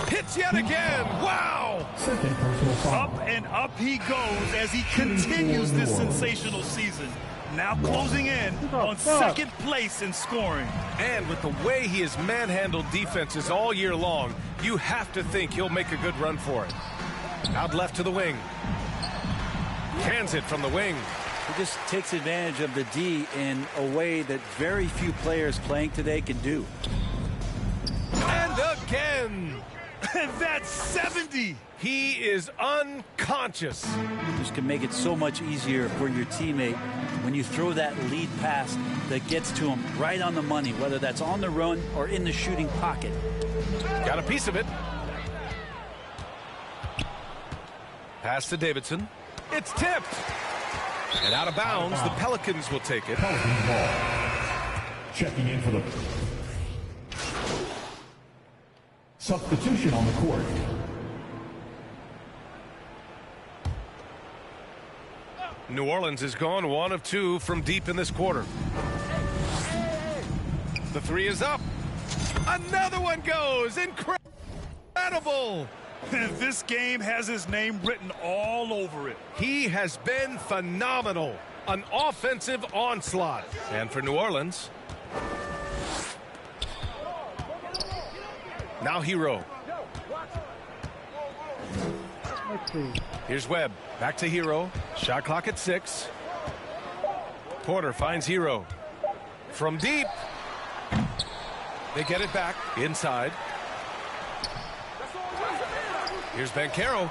Hits yet again. Wow! Second personal foul. Up and up he goes as he continues this sensational season. Now closing in on second place in scoring. And with the way he has manhandled defenses all year long, you have to think he'll make a good run for it. Out left to the wing. Cans it from the wing. He just takes advantage of the D in a way that very few players playing today can do. And again. And that's 70. He is unconscious. Just can make it so much easier for your teammate when you throw that lead pass that gets to him right on the money, whether that's on the run or in the shooting pocket. Got a piece of it. Pass to Davidson. It's tipped. And out of bounds, the Pelicans will take it. Pelicans ball. Checking in for the substitution on the court. New Orleans has gone 1 of 2 from deep in this quarter. The three is up. Another one goes. Incredible. This game has his name written all over it. He has been phenomenal. An offensive onslaught. And for New Orleans, now Hero. Let's see. Here's Webb. Back to Hero. Shot clock at 6. Porter finds Hero. From deep. They get it back. Inside. Here's Banchero.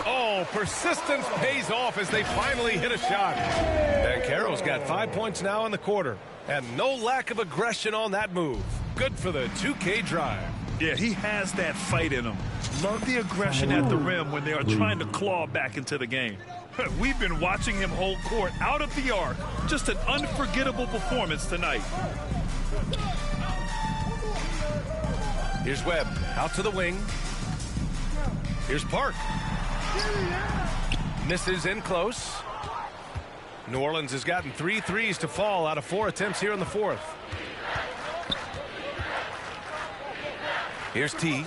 Oh, persistence pays off as they finally hit a shot. Banchero's got 5 points now in the quarter. And no lack of aggression on that move. Good for the 2K drive. Yeah, he has that fight in him. Love the aggression at the rim when they are trying to claw back into the game. We've been watching him hold court out of the arc. Just an unforgettable performance tonight. Here's Webb. Out to the wing. Here's Park. Misses in close. New Orleans has gotten 3 threes to fall out of 4 attempts here in the fourth. Here's T.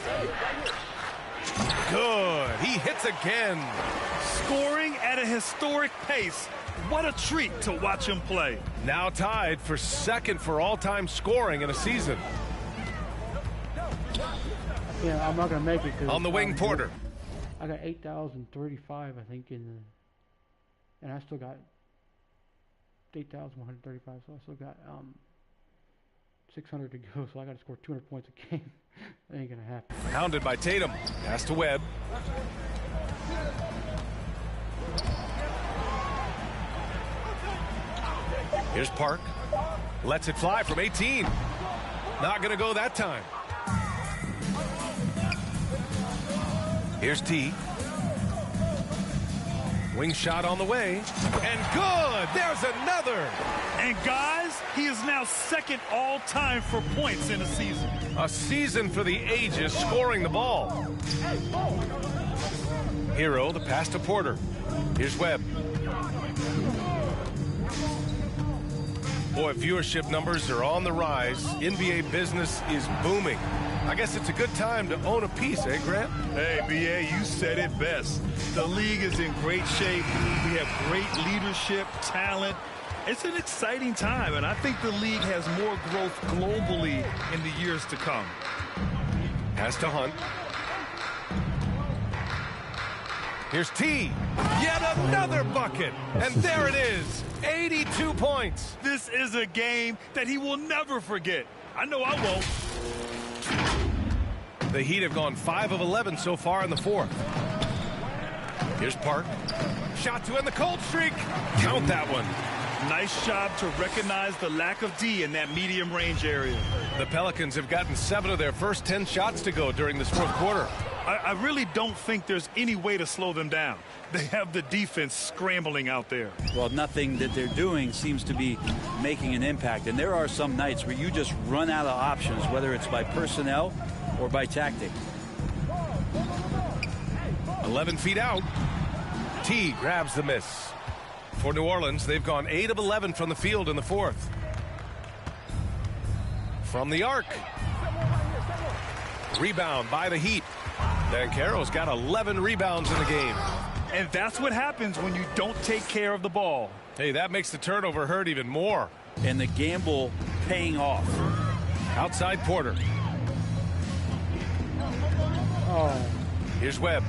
Good. He hits again. Scoring at a historic pace. What a treat to watch him play. Now tied for second for all-time scoring in a season. Yeah, I'm not going to make it. On the wing, Porter. I got 8,035, I think, and I still got 8,135, so I still got 600 to go, so I got to score 200 points a game. That ain't going to happen. Hounded by Tatum. Pass to Webb. Here's Park. Lets it fly from 18. Not going to go that time. Here's T. Wing shot on the way. And good! There's another! And guys, he is now second all-time for points in a season. A season for the ages scoring the ball. Hero, the pass to Porter. Here's Webb. Boy, viewership numbers are on the rise. NBA business is booming. I guess it's a good time to own a piece, eh, Grant? Hey, B.A., you said it best. The league is in great shape. We have great leadership, talent. It's an exciting time, and I think the league has more growth globally in the years to come. Pass to Hunt. Here's T. Yet another bucket. And there it is. 82 points. This is a game that he will never forget. I know I won't. The Heat have gone 5 of 11 so far in the fourth. Here's Park. Shot to end the cold streak. Count that one. Nice job to recognize the lack of D in that medium range area. The Pelicans have gotten 7 of their first 10 shots to go during this fourth quarter. I really don't think there's any way to slow them down. They have the defense scrambling out there. Well, nothing that they're doing seems to be making an impact. And there are some nights where you just run out of options, whether it's by personnel or by tactic. 11 feet out. T grabs the miss. For New Orleans, they've gone 8 of 11 from the field in the fourth. From the arc. Rebound by the Heat. Banchero's got 11 rebounds in the game. And that's what happens when you don't take care of the ball. Hey, that makes the turnover hurt even more. And the gamble paying off. Outside Porter. Oh. Here's Webb.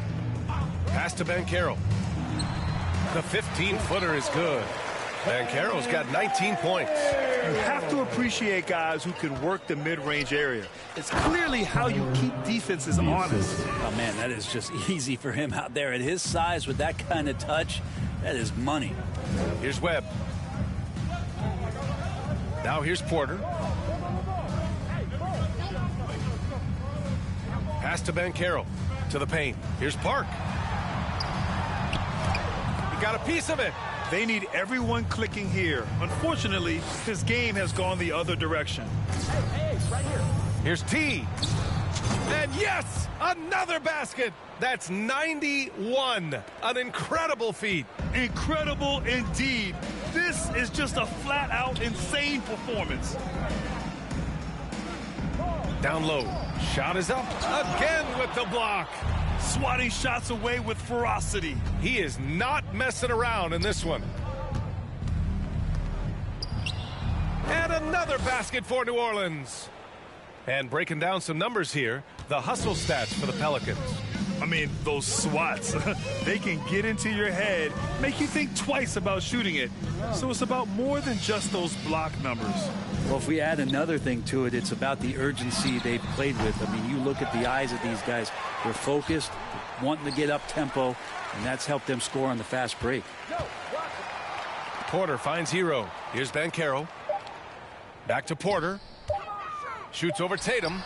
Pass to Banchero. The 15-footer is good. Banchero's got 19 points. You have to appreciate guys who can work the mid-range area. It's clearly how you keep defenses honest. Oh, man, that is just easy for him out there. At his size with that kind of touch, that is money. Here's Webb. Now here's Porter. Pass to Banchero. To the paint. Here's Park. He got a piece of it. They need everyone clicking here. Unfortunately, his game has gone the other direction. Hey, right here. Here's T. And yes, another basket. That's 91. An incredible feat. Incredible indeed. This is just a flat-out insane performance. Down low. Shot is up. Again with the block. Swatting shots away with ferocity. He is not messing around in this one. And another basket for New Orleans. And breaking down some numbers here, the hustle stats for the Pelicans. I mean, those swats, they can get into your head, make you think twice about shooting it. So it's about more than just those block numbers. Well, if we add another thing to it, it's about the urgency they've played with. I mean, you look at the eyes of these guys. They're focused, wanting to get up tempo, and that's helped them score on the fast break. Porter finds Hero. Here's Banchero. Back to Porter. Shoots over Tatum.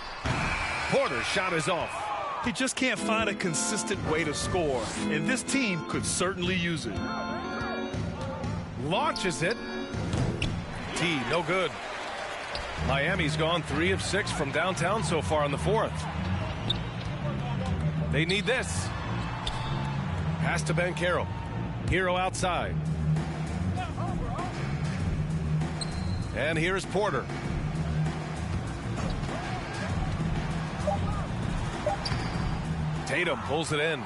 Porter's shot is off. He just can't find a consistent way to score, and this team could certainly use it. Launches it. T, no good. Miami's gone 3 of 6 from downtown so far in the fourth. They need this. Pass to Banchero. Hero outside. And here's Porter. Tatum pulls it in.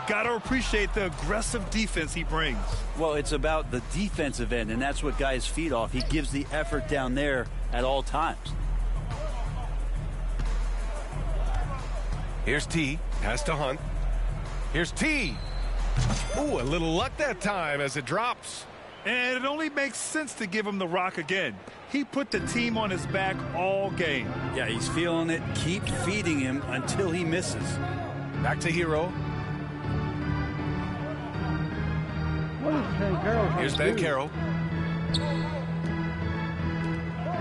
Gotta appreciate the aggressive defense he brings. Well, it's about the defensive end, and that's what guys feed off. He gives the effort down there at all times. Here's T. Pass to Hunt. Here's T. Ooh, a little luck that time as it drops. And it only makes sense to give him the rock again. He put the team on his back all game. Yeah, he's feeling it. Keep feeding him until he misses. Back to Hero. What is Banchero? Here's Banchero.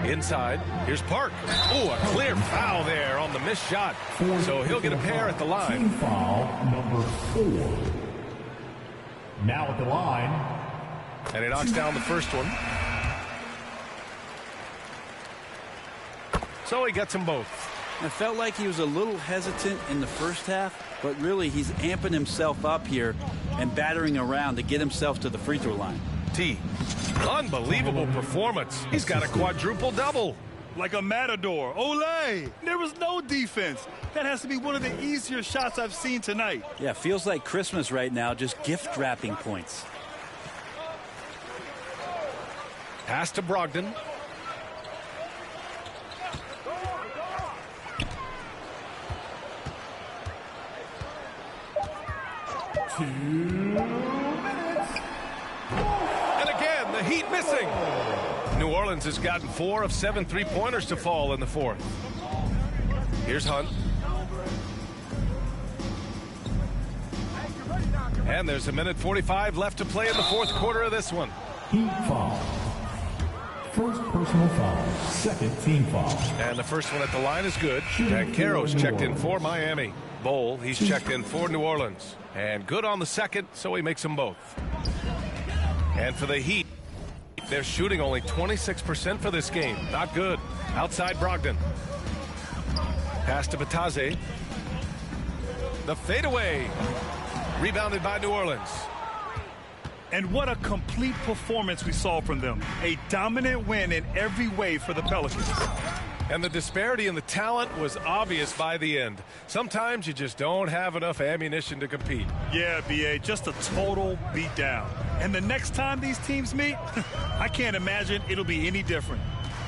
Inside. Here's Park. Oh, a clear foul there on the missed shot. So he'll get a pair at the line. Team foul number 4. Now at the line. And he knocks down the first one. So he gets them both. I felt like he was a little hesitant in the first half, but really he's amping himself up here and battering around to get himself to the free throw line. T. Unbelievable performance. He's got a quadruple double. Like a matador. Olay! There was no defense. That has to be one of the easier shots I've seen tonight. Yeah, feels like Christmas right now, just gift wrapping points. Pass to Brogdon. And again, the Heat missing. New Orleans has gotten 4 of 7 3-pointers to fall in the fourth. Here's Hunt. And there's a minute 45 left to play in the fourth quarter of this one. Heat foul. First personal foul. Second team foul. And the first one at the line is good. Banchero's checked in for Miami. Bowl, he's checked in for New Orleans. And good on the second, so he makes them both. And for the Heat, they're shooting only 26% for this game. Not good. Outside Brogdon. Pass to Bataze. The fadeaway. Rebounded by New Orleans. And what a complete performance we saw from them. A dominant win in every way for the Pelicans. And the disparity in the talent was obvious by the end. Sometimes you just don't have enough ammunition to compete. Yeah, B.A., just a total beatdown. And the next time these teams meet, I can't imagine it'll be any different.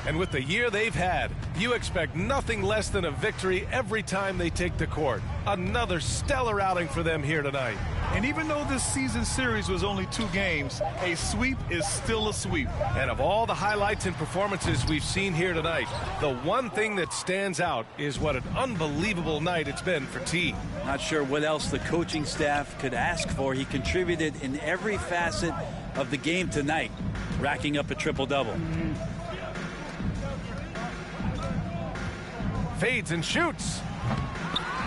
And with the year they've had, you expect nothing less than a victory every time they take the court. Another stellar outing for them here tonight. And even though this season series was only 2 games, a sweep is still a sweep. And of all the highlights and performances we've seen here tonight, the one thing that stands out is what an unbelievable night it's been for T. Not sure what else the coaching staff could ask for. He contributed in every facet of the game tonight, racking up a triple-double. Fades and shoots.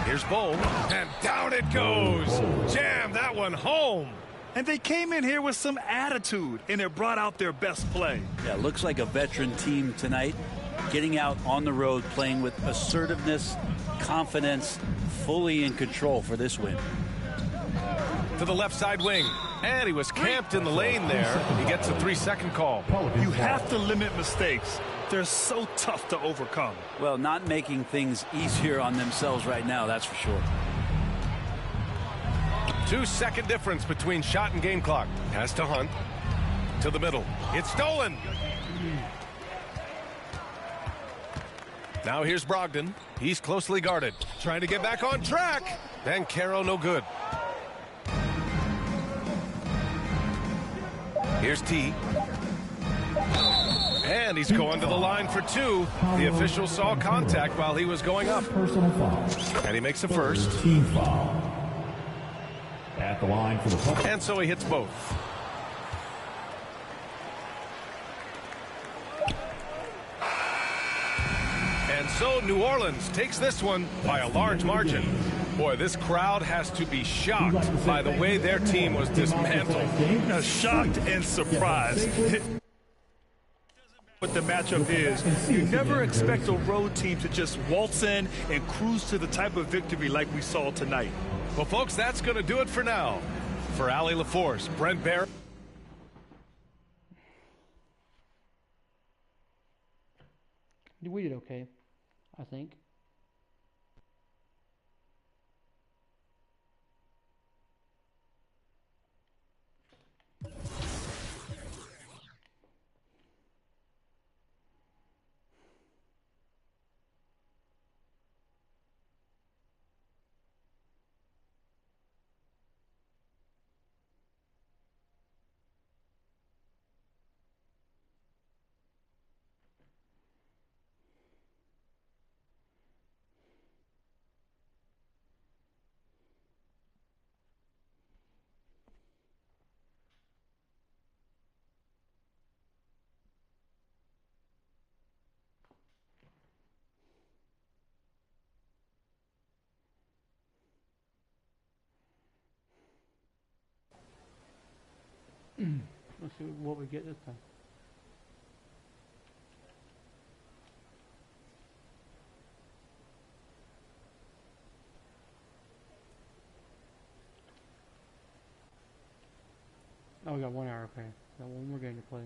Here's Bowl, and down it goes. Jam that one home. And they came in here with some attitude, and it brought out their best play. Yeah, looks like a veteran team tonight, getting out on the road, playing with assertiveness, confidence, fully in control for this win. To the left side wing, and he was camped in the lane there. He gets a 3-second call. You have to limit mistakes. They're so tough to overcome. Well, not making things easier on themselves right now, that's for sure. 2-second difference between shot and game clock. Pass to Hunt. To the middle. It's stolen. Now here's Brogdon. He's closely guarded. Trying to get back on track. Banchero no good. Here's T. And he's going to the line for 2. The official saw contact while he was going up. Personal foul. And he makes a first. Team foul. At the line for the Pelicans. And so he hits both. And so New Orleans takes this one by a large margin. Boy, this crowd has to be shocked by the way their team was dismantled. Shocked and surprised. What the matchup is, you never expect a road team to just waltz in and cruise to the type of victory like we saw tonight. Well, folks, that's going to do it for now. For Allie LaForce, Brent Barrett. We did okay, I think. Let's see what we get this time. Oh, we got 1 hour, okay. Got one more game to play.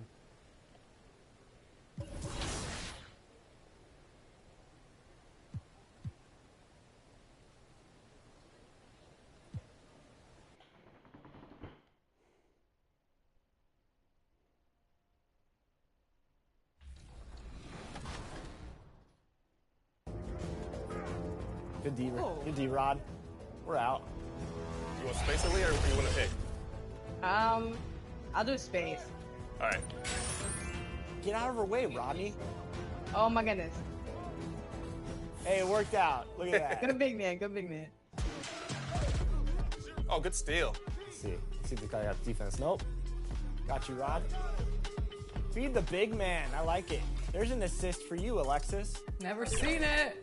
Good D, Rod. We're out. You want space, Lee, or you want to pick? I'll do space. All right. Get out of her way, Rodney. Oh my goodness. Hey, it worked out. Look at that. Good big man, good big man. Oh, good steal. Let's see if the guy got defense. Nope. Got you, Rod. Feed the big man. I like it. There's an assist for you, Alexis. Never seen it.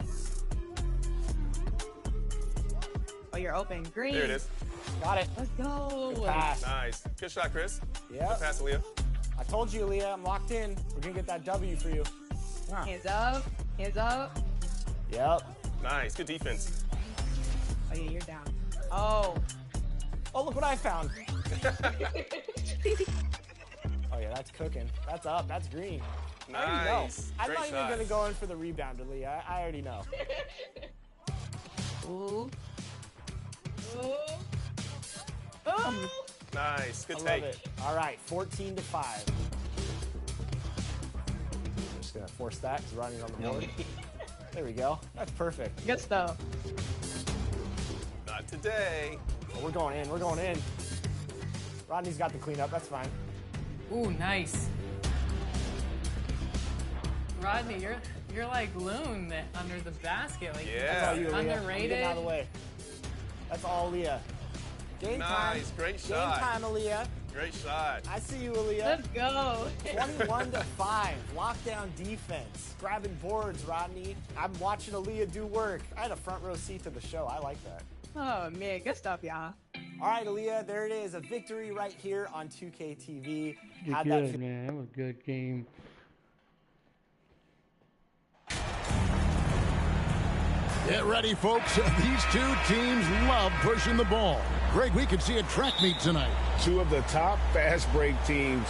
Oh, you're open. Green. There it is. Got it. Let's go. Good pass. Nice. Good shot, Chris. Yep. Good pass, Aaliyah. I told you, Aaliyah, I'm locked in. We're going to get that W for you. Hands up. Hands up. Yep. Nice. Good defense. Oh, yeah, you're down. Oh. Oh, look what I found. Oh, yeah, that's cooking. That's up. That's green. I already know. Nice. I'm Great not even shot. going to go in for the rebound, Aaliyah. I already know. Ooh. Ooh. Ooh. Nice. Good I take. love it. All right, 14-5. Just going to force that because Ronnie's on the board. There we go. That's perfect. Good stuff. Not today. Oh, we're going in. We're going in. Rodney's got the cleanup. That's fine. Ooh, nice. Rodney, you're like Loon under the basket. Like, Yeah. All you, Aaliyah. I'm underrated. getting out of the way. That's all Aaliyah. Game time. Nice. Great shot. Game time, Aaliyah. Great shot. I see you, Aaliyah. Let's go. 21-5. Lockdown defense. Grabbing boards, Rodney. I'm watching Aaliyah do work. I had a front row seat to the show. I like that. Oh, man. Good stuff, y'all. All right, Aaliyah, there it is. A victory right here on 2K TV. You're How'd good, that feel? man. That was a good game. Get ready, folks. These two teams love pushing the ball. Greg, we could see a track meet tonight. Two of the top fast break teams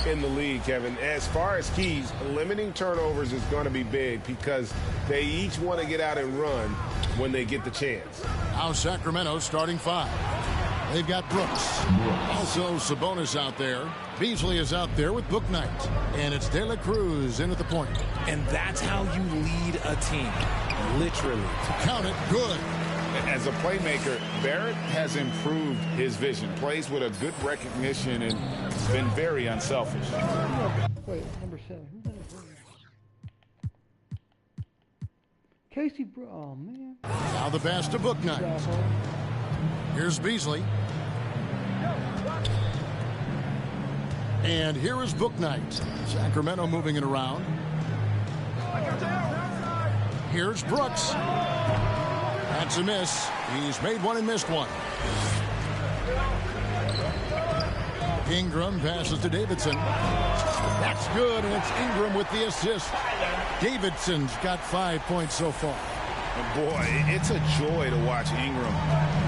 in the league, Kevin. As far as keys, limiting turnovers is going to be big because they each want to get out and run when they get the chance. Now Sacramento starting five. They've got Brooks. Also Sabonis out there. Beasley is out there with Book Knight. And it's De La Cruz in at the point. And that's how you lead a team. Literally. Count it good. As a playmaker, Barrett has improved his vision. Plays with a good recognition and been very unselfish. Wait, number 7. Who's number 7? Casey oh man. Now the pass to Book Knight. Here's Beasley. And here is Book Knight. Sacramento moving it around. Here's Brooks. That's a miss. He's made one and missed one. Ingram passes to Davidson. That's good, and it's Ingram with the assist. Davidson's got 5 points so far. Boy, it's a joy to watch Ingram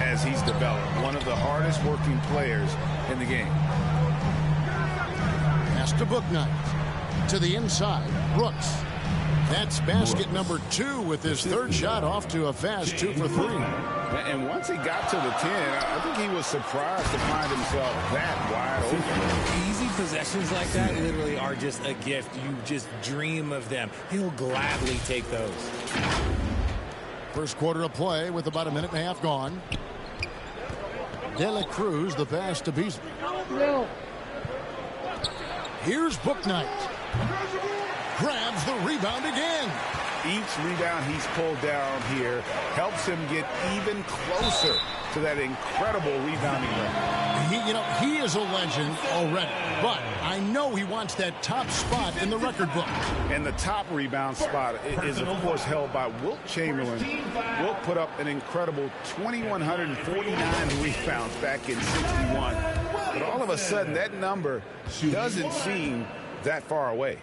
as he's developed. One of the hardest working players in the game. Pass to Book Knight. To the inside, Brooks. That's basket number 2 with his third shot off to a fast 2 for 3. And once he got to the 10, I think he was surprised to find himself that wide open. Easy possessions like that literally are just a gift. You just dream of them. He'll gladly take those. First quarter of play with about a minute and a half gone. De La Cruz, the pass to Beasley. No. Here's Book Knight. Grabs the rebound again. Each rebound he's pulled down here helps him get even closer to that incredible rebounding record. He is a legend already, but I know he wants that top spot in the record book. And the top rebound spot is, of course, held by Wilt Chamberlain. Wilt put up an incredible 2,149 rebounds back in '61. But all of a sudden, that number doesn't seem that far away.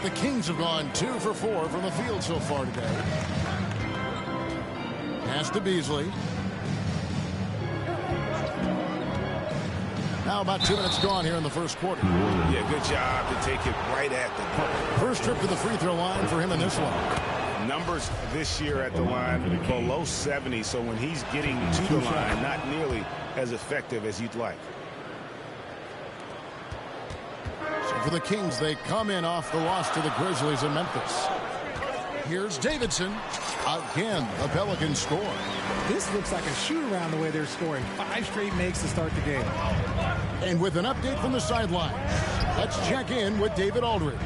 The Kings have gone 2 for 4 from the field so far today. Pass to Beasley. Now about 2 minutes gone here in the first quarter. Yeah, good job to take it right at the mark. First trip to the free throw line for him in this one. Numbers this year at the line below 70, so when he's getting to the line, not nearly as effective as you'd like. So for the Kings, they come in off the loss to the Grizzlies in Memphis. Here's Davidson. Again, a Pelican score. This looks like a shoot-around the way they're scoring. 5 straight makes to start the game. And with an update from the sideline, let's check in with David Aldridge.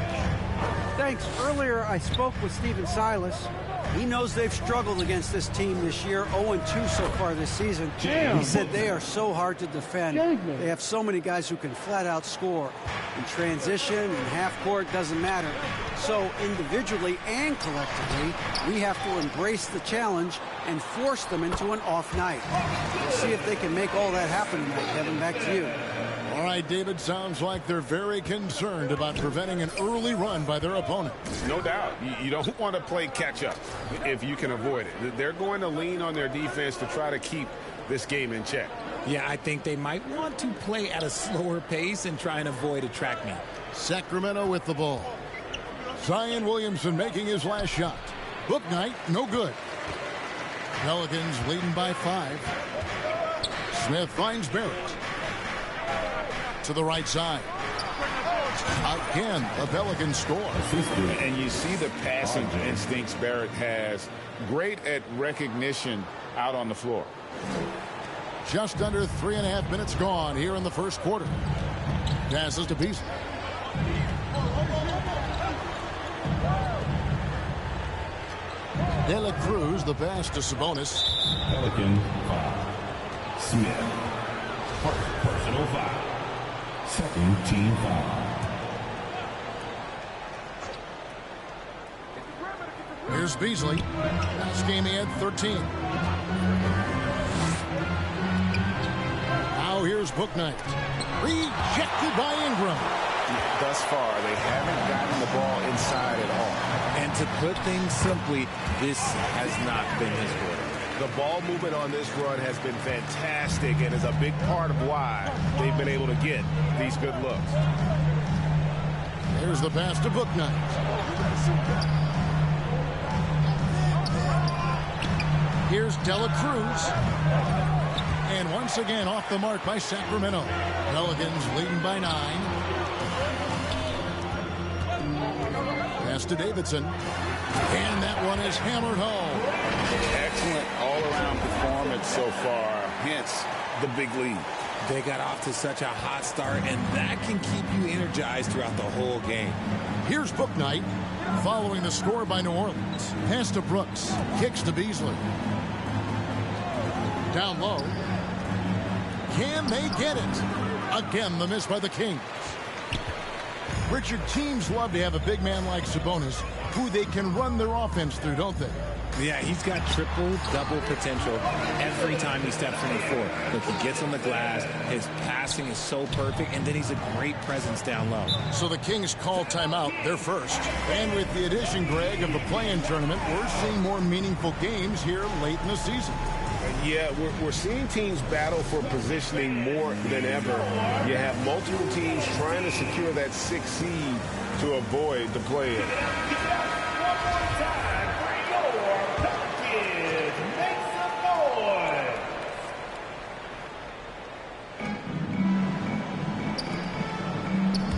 Thanks. Earlier, I spoke with Stephen Silas. He knows they've struggled against this team this year, 0-2 so far this season. He said they are so hard to defend. They have so many guys who can flat out score. In transition and half court, doesn't matter. So individually and collectively, we have to embrace the challenge and force them into an off night. We'll see if they can make all that happen tonight. Kevin, back to you. All right, David, sounds like they're very concerned about preventing an early run by their opponent. No doubt. You don't want to play catch-up if you can avoid it. They're going to lean on their defense to try to keep this game in check. Yeah, I think they might want to play at a slower pace and try and avoid a track meet. Sacramento with the ball. Zion Williamson making his last shot. Book night, no good. Pelicans leading by 5. Smith finds Barrett. To the right side. Again, the Pelicans score. And you see the passing instincts Barrett has. Great at recognition out on the floor. Just under 3.5 minutes gone here in the first quarter. Passes to Beasley. De La Cruz, the pass to Sabonis. Pelican foul. Smith. Personal foul. Second team foul. Here's Beasley. Last game he had 13. Now here's Bouknight. Rejected by Ingram. Thus far, they haven't gotten the ball inside at all. And to put things simply, this has not been his quarter. The ball movement on this run has been fantastic and is a big part of why they've been able to get these good looks. Here's the pass to Bouknight. Here's De La Cruz. And once again off the mark by Sacramento. Pelicans leading by 9. Pass to Davidson. And that one is hammered home. Excellent all-around performance so far. Hence, the big lead. They got off to such a hot start, and that can keep you energized throughout the whole game. Here's Bouknight following the score by New Orleans. Pass to Brooks. Kicks to Beasley. Down low. Can they get it? Again, the miss by the Kings. Richard, teams love to have a big man like Sabonis who they can run their offense through, don't they? Yeah, he's got triple-double potential every time he steps on the floor. Look, he gets on the glass, his passing is so perfect, and then he's a great presence down low. So the Kings call timeout, their first. And with the addition, Greg, of the play-in tournament, we're seeing more meaningful games here late in the season. Yeah, we're seeing teams battle for positioning more than ever. You have multiple teams trying to secure that 6th seed to avoid the play-in.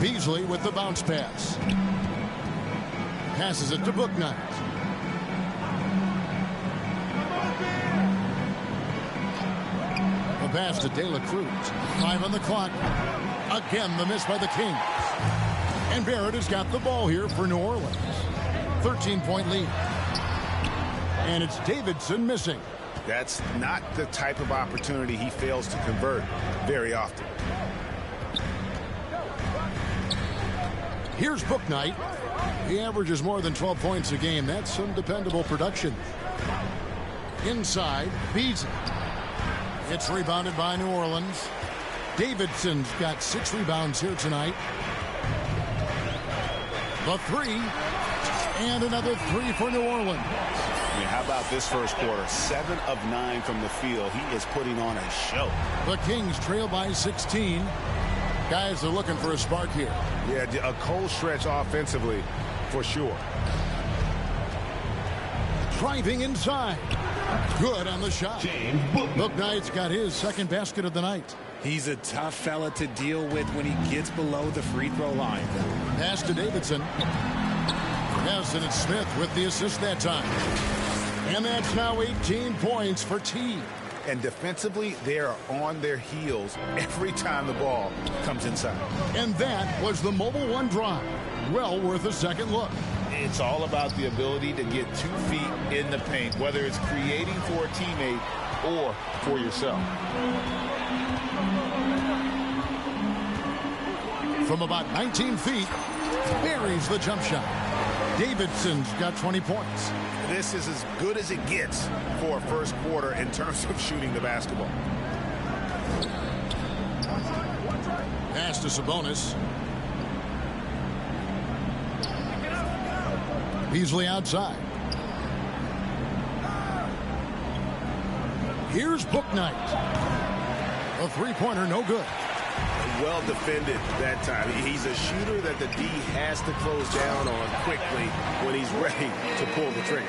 Beasley with the bounce pass. Passes it to Bouknight. The pass to De La Cruz. 5 on the clock. Again, the miss by the Kings. And Barrett has got the ball here for New Orleans. 13-point lead. And it's Davidson missing. That's not the type of opportunity he fails to convert very often. Here's Bouknight. He averages more than 12 points a game. That's some dependable production. Inside, Beasley. It's rebounded by New Orleans. Davidson's got 6 rebounds here tonight. The 3. And another 3 for New Orleans. I mean, how about this first quarter? 7 of 9 from the field. He is putting on a show. The Kings trail by 16. Guys are looking for a spark here. Yeah, a cold stretch offensively, for sure. Driving inside. Good on the shot. Bouknight's got his second basket of the night. He's a tough fella to deal with when he gets below the free throw line. Pass to Davidson. Yes, and it's Smith with the assist that time. And that's now 18 points for T. And defensively, they are on their heels every time the ball comes inside. And that was the Mobile One drive. Well worth a second look. It's all about the ability to get 2 feet in the paint, whether it's creating for a teammate or for yourself. From about 19 feet, buries the jump shot. Davidson's got 20 points. This is as good as it gets for a first quarter in terms of shooting the basketball. Pass to Sabonis. Beasley outside. Here's Booknight. A three-pointer, no good. Well defended that time. He's a shooter that the D has to close down on quickly when he's ready to pull the trigger.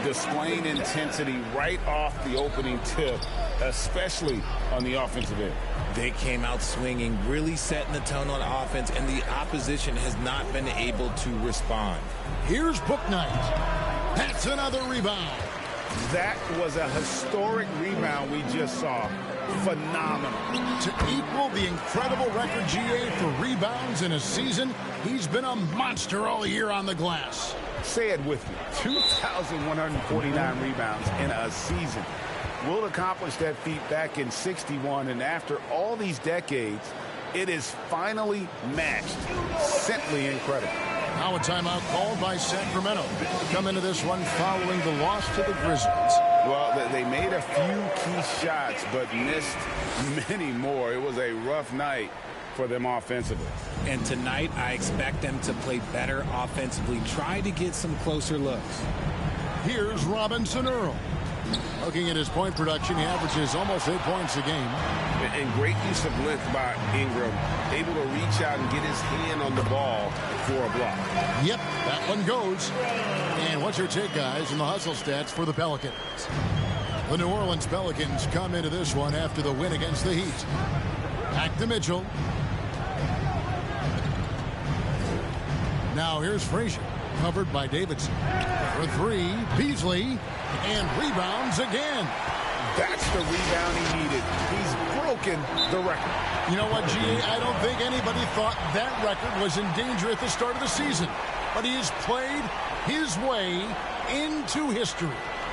Displaying intensity right off the opening tip, especially on the offensive end. They came out swinging, really setting the tone on offense, and the opposition has not been able to respond. Here's Booknight. That's another rebound. That was a historic rebound we just saw. Phenomenal. To equal the incredible record, GA, for rebounds in a season, he's been a monster all year on the glass. Say it with me. 2,149 rebounds in a season. Wilt accomplished that feat back in '61, and after all these decades, it is finally matched. Simply incredible. Now a timeout called by Sacramento. Come into this one following the loss to the Grizzlies. Well, they made a few key shots, but missed many more. It was a rough night for them offensively. And tonight, I expect them to play better offensively. Try to get some closer looks. Here's Robinson Earl. Looking at his point production, he averages almost 8 points a game. And great use of length by Ingram, able to reach out and get his hand on the ball for a block. Yep, that one goes. And what's your take, guys, in the hustle stats for the Pelicans? The New Orleans Pelicans come into this one after the win against the Heat. Back to Mitchell. Now here's Frazier, covered by Davidson. For three, Beasley, and rebounds again. That's the rebound he needed. He's broken the record. You know what, GA? I don't think anybody thought that record was in danger at the start of the season. But he has played his way into history.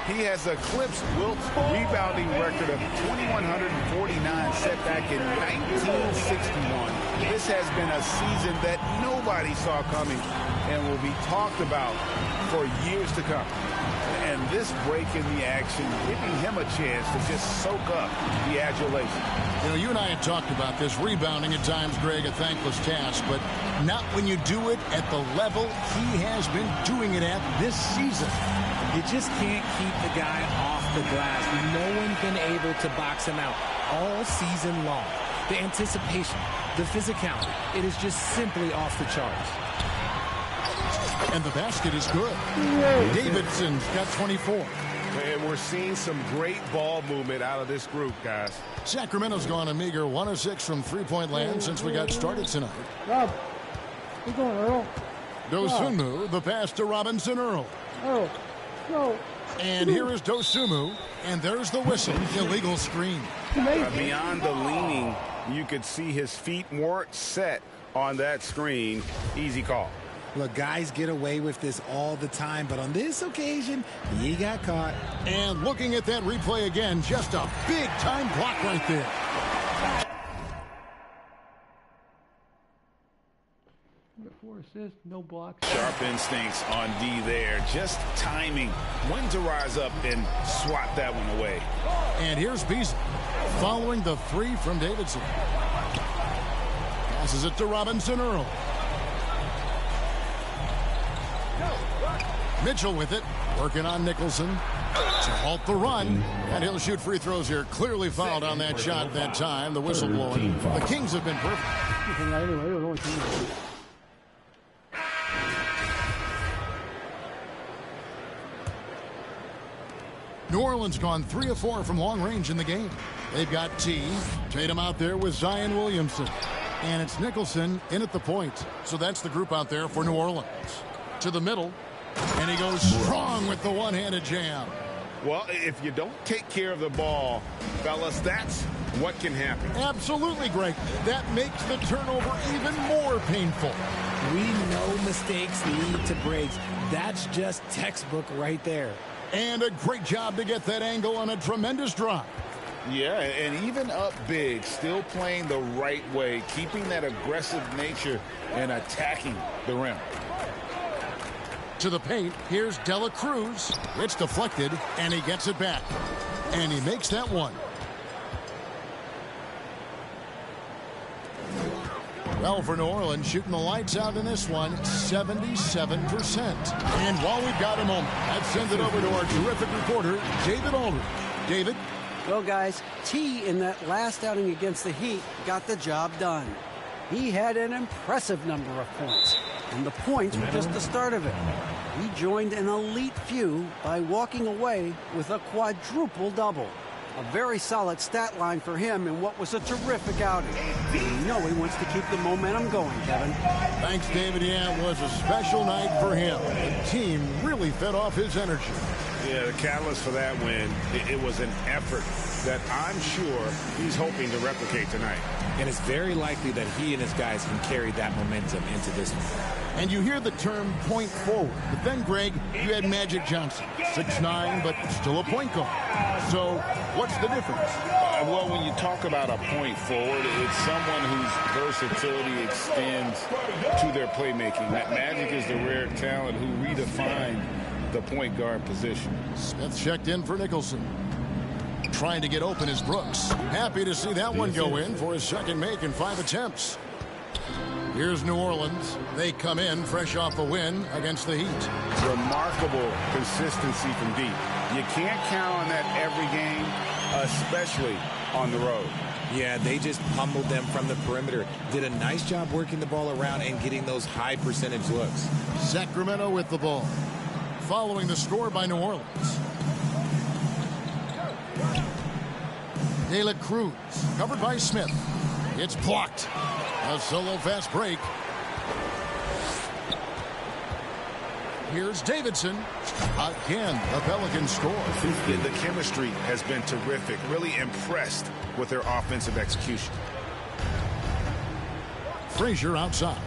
He has eclipsed Wilt's rebounding record of 2,149 set back in 1961. This has been a season that nobody saw coming and will be talked about for years to come. And this break in the action, giving him a chance to just soak up the adulation. You know, you and I had talked about this. Rebounding at times, Greg, a thankless task, but not when you do it at the level he has been doing it at this season. You just can't keep the guy off the glass. No one's been able to box him out all season long. The anticipation, the physicality, it is just simply off the charts. And the basket is good. Davidson's got 24. And we're seeing some great ball movement out of this group, guys. Sacramento's gone a meager 1 of 6 from three-point land since we got started tonight. Rob, keep going, Earl. Dosunmu, the pass to Robinson Earl. Earl, go. And here is Dosunmu, and there's the whistle. Illegal screen. Beyond the leaning, you could see his feet weren't set on that screen. Easy call. Look, guys get away with this all the time, but on this occasion, he got caught. And looking at that replay again, just a big-time block right there. Four assists, no blocks. Sharp instincts on D there. Just timing when to rise up and swat that one away. And here's Beasley following the three from Davidson. Passes it to Robinson Earl. Mitchell with it, working on Nicholson to halt the run, and he'll shoot free throws here. Clearly fouled on that shot that time. The whistle blowing. The Kings have been perfect. New Orleans gone 3 of 4 from long range in the game. They've got Tatum out there with Zion Williamson, and it's Nicholson in at the point. So that's the group out there for New Orleans. To the middle. And he goes strong with the one-handed jam. Well, if you don't take care of the ball, fellas, that's what can happen. Absolutely, Greg. That makes the turnover even more painful. We know mistakes lead to breaks. That's just textbook right there. And a great job to get that angle on a tremendous drop. Yeah, and even up big, still playing the right way, keeping that aggressive nature and attacking the rim. To the paint, here's Dela Cruz. It's deflected, and he gets it back. And he makes that one. Well, for New Orleans, shooting the lights out in this one, 77%. And while we've got a moment, let's send it over to our terrific reporter, David Aldridge. David? Well, guys, T in that last outing against the Heat got the job done. He had an impressive number of points, and the points were just the start of it. He joined an elite few by walking away with a quadruple-double. A very solid stat line for him in what was a terrific outing. You know he wants to keep the momentum going, Kevin. Thanks, David. Yeah, it was a special night for him. The team really fed off his energy. Yeah, the catalyst for that win, it was an effort that I'm sure he's hoping to replicate tonight. And it's very likely that he and his guys can carry that momentum into this one. And you hear the term point forward. But then, Greg, you had Magic Johnson, 6'9", but still a point guard. So what's the difference? Well, when you talk about a point forward, it's someone whose versatility extends to their playmaking. That Magic is the rare talent who redefined the point guard position. Smith checked in for Nicholson. Trying to get open is Brooks. Happy to see that one go in for his second make in 5 attempts. Here's New Orleans. They come in fresh off a win against the Heat. Remarkable consistency from deep. You can't count on that every game, especially on the road. Yeah, they just pummeled them from the perimeter. Did a nice job working the ball around and getting those high percentage looks. Sacramento with the ball. Following the score by New Orleans. Dela Cruz, covered by Smith. It's blocked. A solo fast break. Here's Davidson. Again, the Pelicans score. The chemistry has been terrific. Really impressed with their offensive execution. Frazier outside.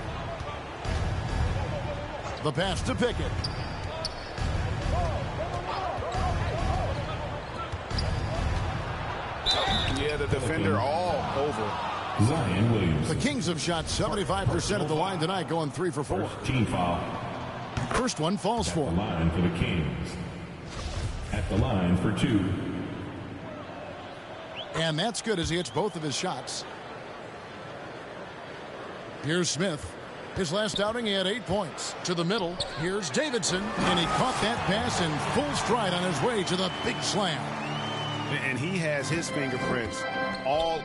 The pass to Pickett. Yeah, the defender all over. Zion Williamson. The Kings have shot 75% of the line tonight, going 3 for 4. Team foul. First one falls for. At the line for the Kings. At the line for 2. And that's good as he hits both of his shots. Here's Smith. His last outing, he had 8 points. To the middle, here's Davidson. And he caught that pass in full stride on his way to the big slam. And he has his fingerprints all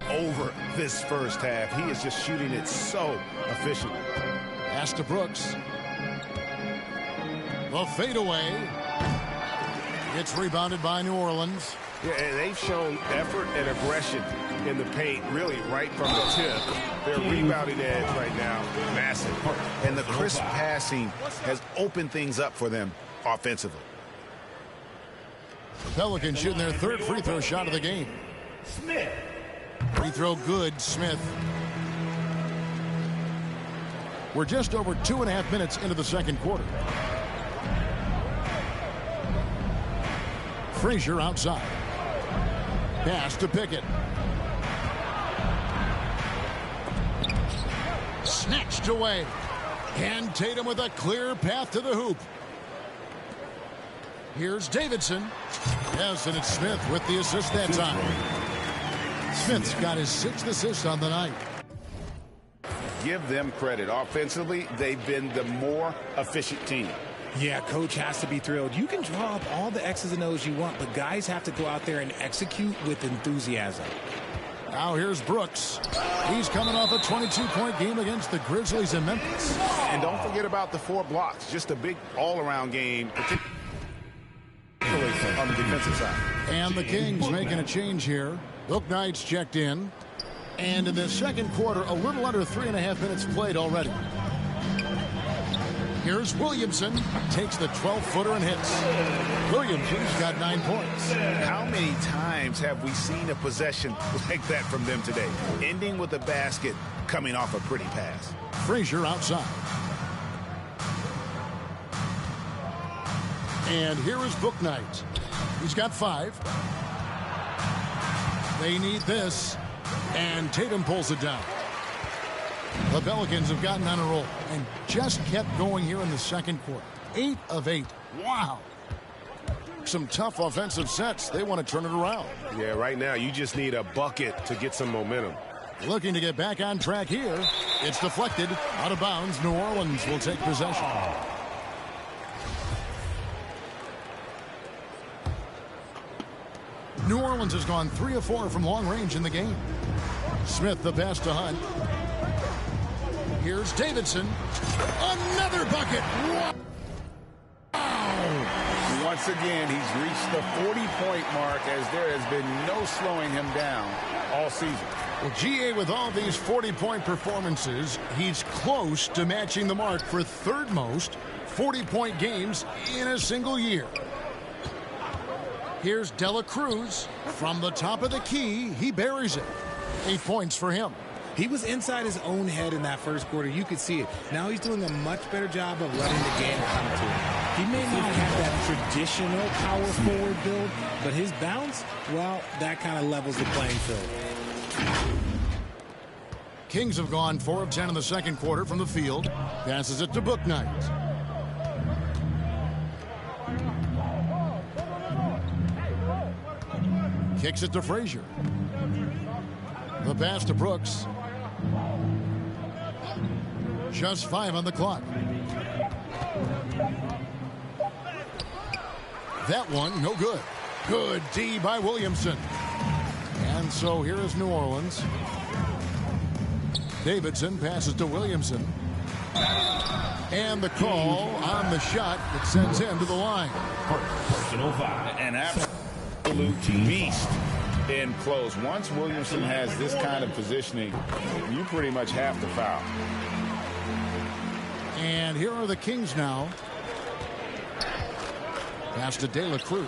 over this first half. He is just shooting it so efficiently. Pass to Brooks. The fadeaway. It's rebounded by New Orleans. Yeah, and they've shown effort and aggression in the paint, really right from the tip. Their rebounding edge right now, massive. And the crisp passing has opened things up for them offensively. The Pelicans shooting their third free throw shot of the game. Smith. Free throw good, Smith. We're just over 2.5 minutes into the second quarter. Frazier outside. Pass to Pickett. Snatched away. And Tatum with a clear path to the hoop. Here's Davidson. Yes, and it's Smith with the assist that time. Smith's got his 6th assist on the night. Give them credit. Offensively, they've been the more efficient team. Yeah, coach has to be thrilled. You can draw up all the X's and O's you want, but guys have to go out there and execute with enthusiasm. Now here's Brooks. He's coming off a 22-point game against the Grizzlies in Memphis. And don't forget about the 4 blocks. Just a big all-around game, particularly on the defensive side. And the Kings making a change here. Bouknight's checked in. And in the second quarter, a little under 3.5 minutes played already. Here's Williamson. Takes the 12-footer and hits. Williamson's got 9 points. How many times have we seen a possession like that from them today? Ending with a basket, coming off a pretty pass. Frazier outside. And here is Bouknight. He's got 5. They need this. And Tatum pulls it down. The Pelicans have gotten on a roll and just kept going here in the second quarter. 8 of 8. Wow. Some tough offensive sets. They want to turn it around. Yeah, right now you just need a bucket to get some momentum. Looking to get back on track here. It's deflected. Out of bounds. New Orleans will take possession. New Orleans has gone 3 of 4 from long range in the game. Smith the pass to Hunt. Here's Davidson. Another bucket. Wow. Once again, he's reached the 40-point mark as there has been no slowing him down all season. Well, GA, with all these 40-point performances, he's close to matching the mark for third most 40-point games in a single year. Here's Dela Cruz. From the top of the key, he buries it. 8 points for him. He was inside his own head in that first quarter. You could see it. Now he's doing a much better job of letting the game come to him. He may not have that traditional power forward build, but his bounce, well, that kind of levels the playing field. Kings have gone 4 of 10 in the second quarter from the field. Passes it to Bouknight. Kicks it to Frazier. The pass to Brooks. Just 5 on the clock. That one, no good. Good D by Williamson. And so here is New Orleans. Davidson passes to Williamson. And the call on the shot that sends him to the line. Personal foul. An absolute beast in close. Once Williamson has this kind of positioning, you pretty much have to foul. And here are the Kings now. Pass to Dela Cruz.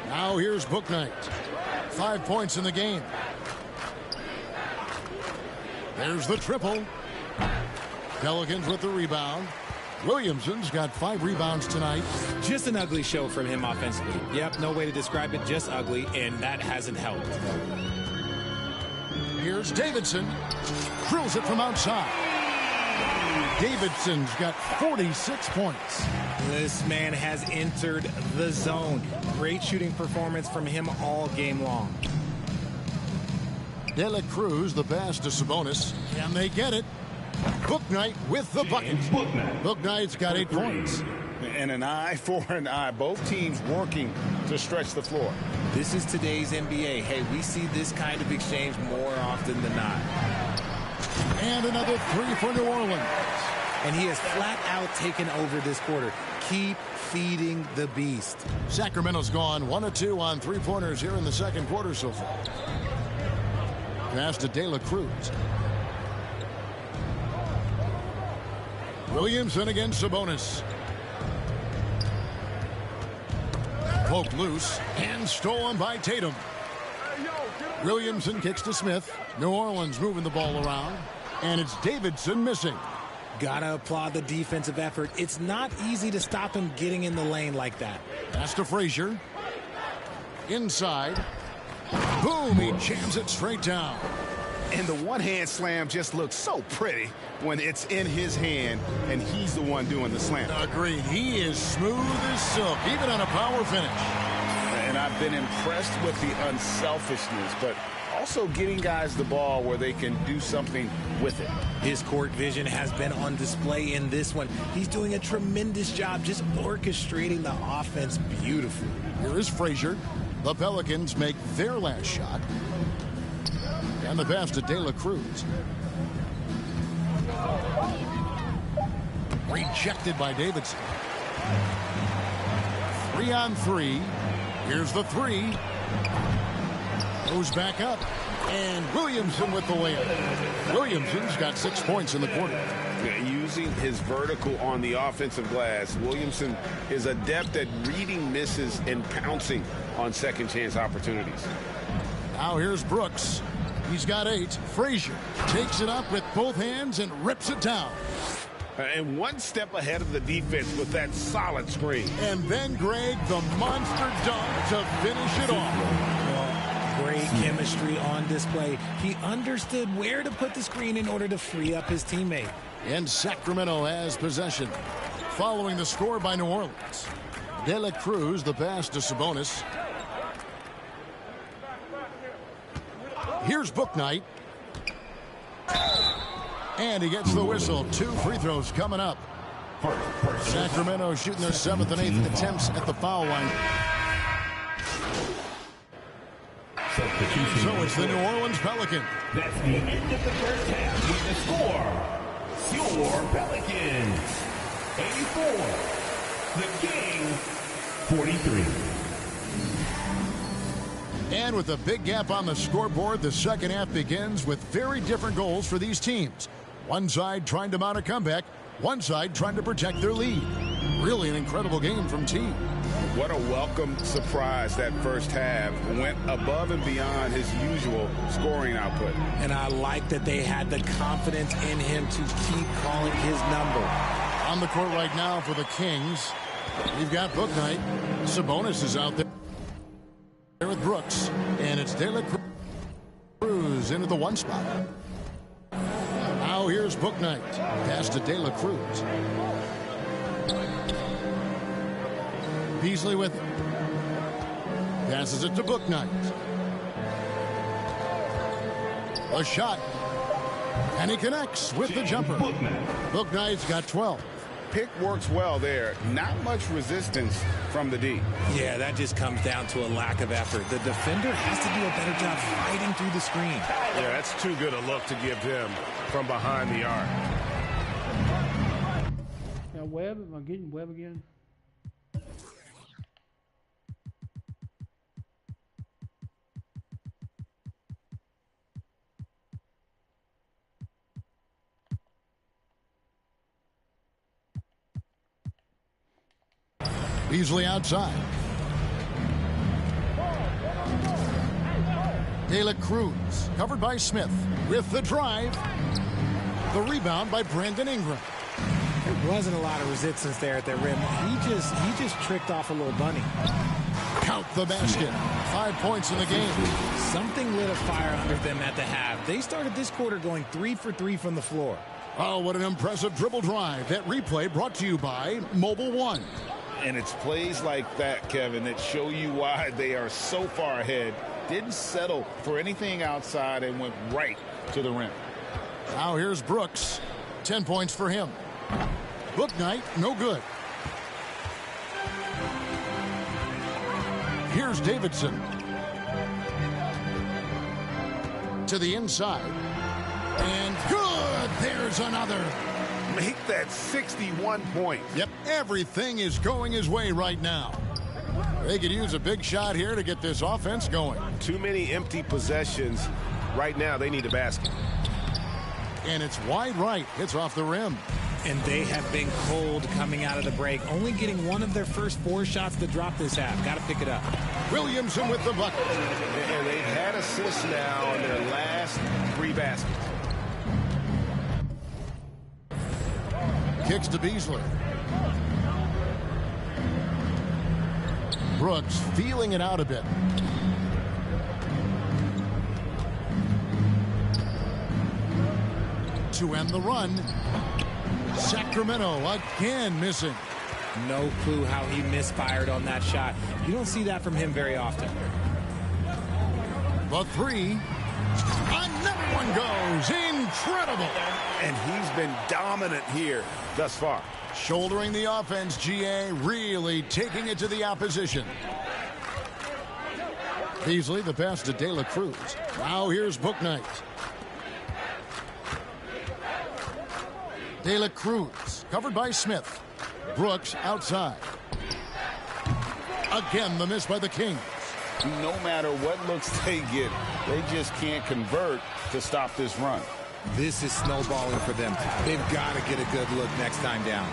Now here's Bouknight. 5 points in the game. There's the triple. Pelicans with the rebound. Williamson's got 5 rebounds tonight. Just an ugly show from him offensively. Yep, no way to describe it, just ugly, and that hasn't helped. Here's Davidson. Drills it from outside. Davidson's got 46 points. This man has entered the zone. Great shooting performance from him all game long. Dela Cruz, the pass to Sabonis. Can they get it? Bouknight with the bucket. Bouknight's got 8 points. And an eye for an eye. Both teams working to stretch the floor. This is today's NBA. Hey, we see this kind of exchange more often than not. And another 3 for New Orleans. And he has flat out taken over this quarter. Keep feeding the beast. Sacramento's gone 1 of 2 on 3-pointers here in the second quarter so far. Pass to Dela Cruz. Williamson against Sabonis. Poked loose and stolen by Tatum. Williamson kicks to Smith. New Orleans moving the ball around. And it's Davidson missing. Gotta applaud the defensive effort. It's not easy to stop him getting in the lane like that. Pass to Frazier. Inside. Boom, he jams it straight down. And the one-hand slam just looks so pretty when it's in his hand and he's the one doing the slam. Agreed. He is smooth as silk, even on a power finish. And I've been impressed with the unselfishness, but also getting guys the ball where they can do something with it. His court vision has been on display in this one. He's doing a tremendous job just orchestrating the offense beautifully. Here is Frazier. The Pelicans make their last shot. And the pass to Dela Cruz. Rejected by Davidson. 3 on 3. Here's the 3. Goes back up. And Williamson with the layup. Williamson's got 6 points in the quarter. Yeah, using his vertical on the offensive glass, Williamson is adept at reading misses and pouncing on second chance opportunities. Now here's Brooks. He's got 8. Frazier takes it up with both hands and rips it down. And one step ahead of the defense with that solid screen. And then Greg, the monster dunk to finish it off. Great chemistry on display. He understood where to put the screen in order to free up his teammate. And Sacramento has possession. Following the score by New Orleans. De La Cruz, the pass to Sabonis. Here's Bouknight. And he gets the whistle. 2 free throws coming up. Sacramento shooting their 7th and 8th attempts at the foul line. So it's the New Orleans Pelicans. That's the end of the first half with the score. Your Pelicans 84. The King 43. And with a big gap on the scoreboard, the second half begins with very different goals for these teams. One side trying to mount a comeback, one side trying to protect their lead. Really an incredible game from team. What a welcome surprise that first half. Went above and beyond his usual scoring output. And I like that they had the confidence in him to keep calling his number. On the court right now for the Kings, we've got Bouknight. Sabonis is out there with Brooks. And it's De La Cruz into the 1 spot. Now here's Bouknight. Pass to De La Cruz. Beasley with it. Passes it to Bouknight. A shot. And he connects with the jumper. Bouknight's got 12. Pick works well there. Not much resistance from the D. Yeah, that just comes down to a lack of effort. The defender has to do a better job fighting through the screen. Yeah, that's too good a look to give him from behind the arc. Now Webb, am I getting Webb again? Beasley outside. De La Cruz covered by Smith with the drive. The rebound by Brandon Ingram. There wasn't a lot of resistance there at the rim. He just tricked off a little bunny. Count the basket. 5 points in the game. Something lit a fire under them at the half. They started this quarter going 3 for 3 from the floor. Oh, what an impressive dribble drive. That replay brought to you by Mobile One. And it's plays like that, Kevin, that show you why they are so far ahead. Didn't settle for anything outside and went right to the rim. Now here's Brooks. 10 points for him. Bouknight, no good. Here's Davidson. To the inside. And good! There's another. Make that 61 points. Yep, everything is going his way right now. They could use a big shot here to get this offense going. Too many empty possessions. Right now, they need a basket. And it's wide right. It's off the rim. And they have been cold coming out of the break, only getting one of their first 4 shots to drop this half. Got to pick it up. Williamson with the bucket. And they've had assists now on their last 3 baskets. Kicks to Beasley. Brooks feeling it out a bit. To end the run. Sacramento again missing. No clue how he misfired on that shot. You don't see that from him very often. The 3. Another one goes. Incredible. And he's been dominant here thus far. Shouldering the offense, GA really taking it to the opposition. Beasley, the pass to De La Cruz. Now here's Bouknight. De La Cruz, covered by Smith. Brooks outside. Again, the miss by the Kings. No matter what looks they get, they just can't convert to stop this run. This is snowballing for them. They've got to get a good look next time down.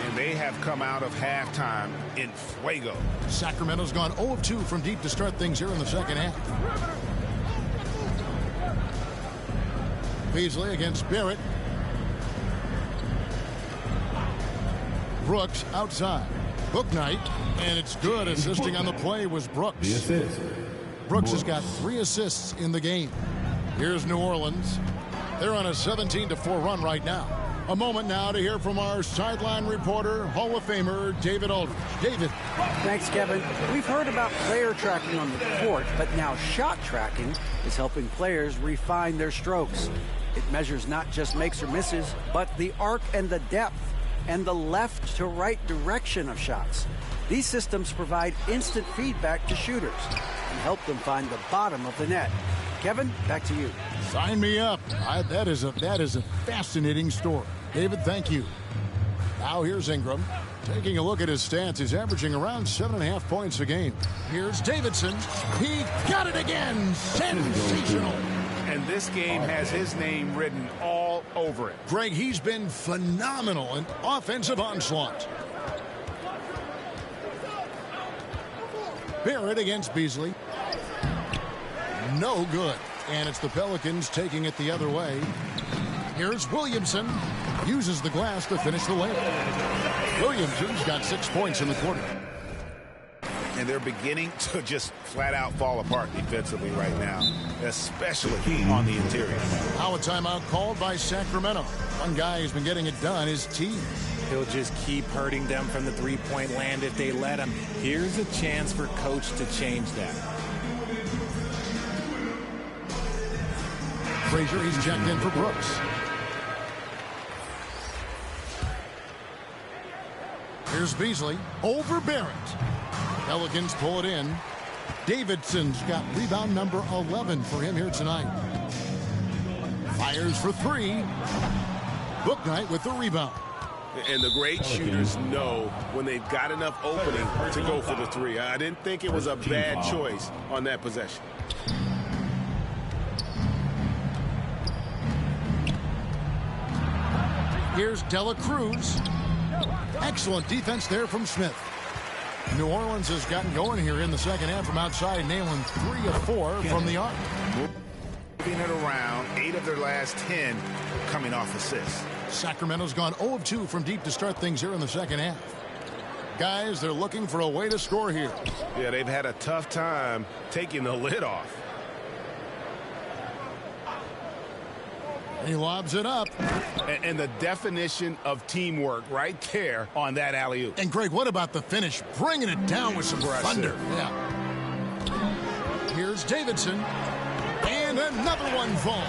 And they have come out of halftime in fuego. Sacramento's gone 0 of 2 from deep to start things here in the second half. Beasley against Barrett. Brooks outside. Booknight, and it's good. Assisting on the play was Brooks. The assist. Brooks has got 3 assists in the game. Here's New Orleans. They're on a 17-4 run right now. A moment now to hear from our sideline reporter, Hall of Famer David Aldridge. David. Thanks, Kevin. We've heard about player tracking on the court, but now shot tracking is helping players refine their strokes. It measures not just makes or misses, but the arc and the depth and the left to right direction of shots. These systems provide instant feedback to shooters and help them find the bottom of the net. Kevin, back to you. Sign me up. That is a fascinating story. David, thank you. Now here's Ingram. Taking a look at his stats, he's averaging around 7.5 points a game. Here's Davidson. He got it again. Sensational. And this game has his name written all over it. Greg, he's been phenomenal in offensive onslaught. Barrett against Beasley. No good. And it's the Pelicans taking it the other way. Here's Williamson. Uses the glass to finish the layup. Williamson's got 6 points in the quarter. And they're beginning to just flat out fall apart defensively right now, especially on the interior. Now a timeout called by Sacramento. One guy who's been getting it done is T. He'll just keep hurting them from the three-point land if they let him. Here's a chance for coach to change that. Frazier, he's checked in for Brooks. Here's Beasley over Barrett. Pelicans pull it in. Davidson's got rebound number 11 for him here tonight. Fires for 3. Booknight with the rebound. And the great shooters know when they've got enough opening to go for the 3. I didn't think it was a bad choice on that possession. Here's Dela Cruz. Excellent defense there from Smith. New Orleans has gotten going here in the second half from outside, nailing 3 of 4 from the arc. Moving it around, 8 of their last 10 coming off assists. Sacramento's gone 0 of 2 from deep to start things here in the second half. Guys, they're looking for a way to score here. Yeah, they've had a tough time taking the lid off. He lobs it up. And the definition of teamwork right there on that alley-oop. And Greg, what about the finish? Bringing it down with some thunder. Yeah. Here's Davidson. And another one falls.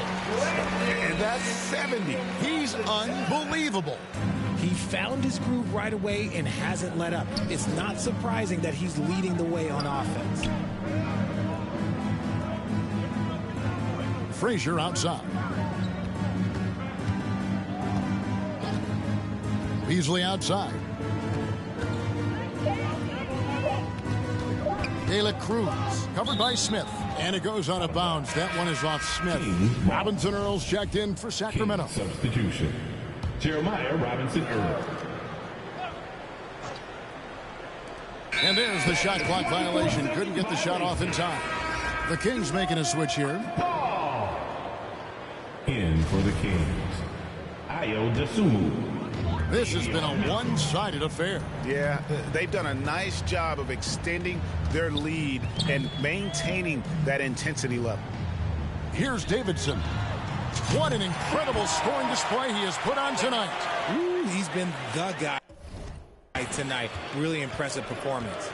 And that's 70. He's unbelievable. He found his groove right away and hasn't let up. It's not surprising that he's leading the way on offense. Frazier outside. Beasley outside. Dela Cruz covered by Smith. And it goes out of bounds. That one is off Smith. Robinson Earls checked in for Sacramento. Substitution. Jeremiah Robinson Earl. And there's the shot clock violation. Couldn't get the shot off in time. The Kings making a switch here. In for the Kings. Ayo Dosunmu. This has been a one-sided affair. Yeah, they've done a nice job of extending their lead and maintaining that intensity level. Here's Davidson. What an incredible scoring display he has put on tonight. Ooh, he's been the guy tonight. Really impressive performance.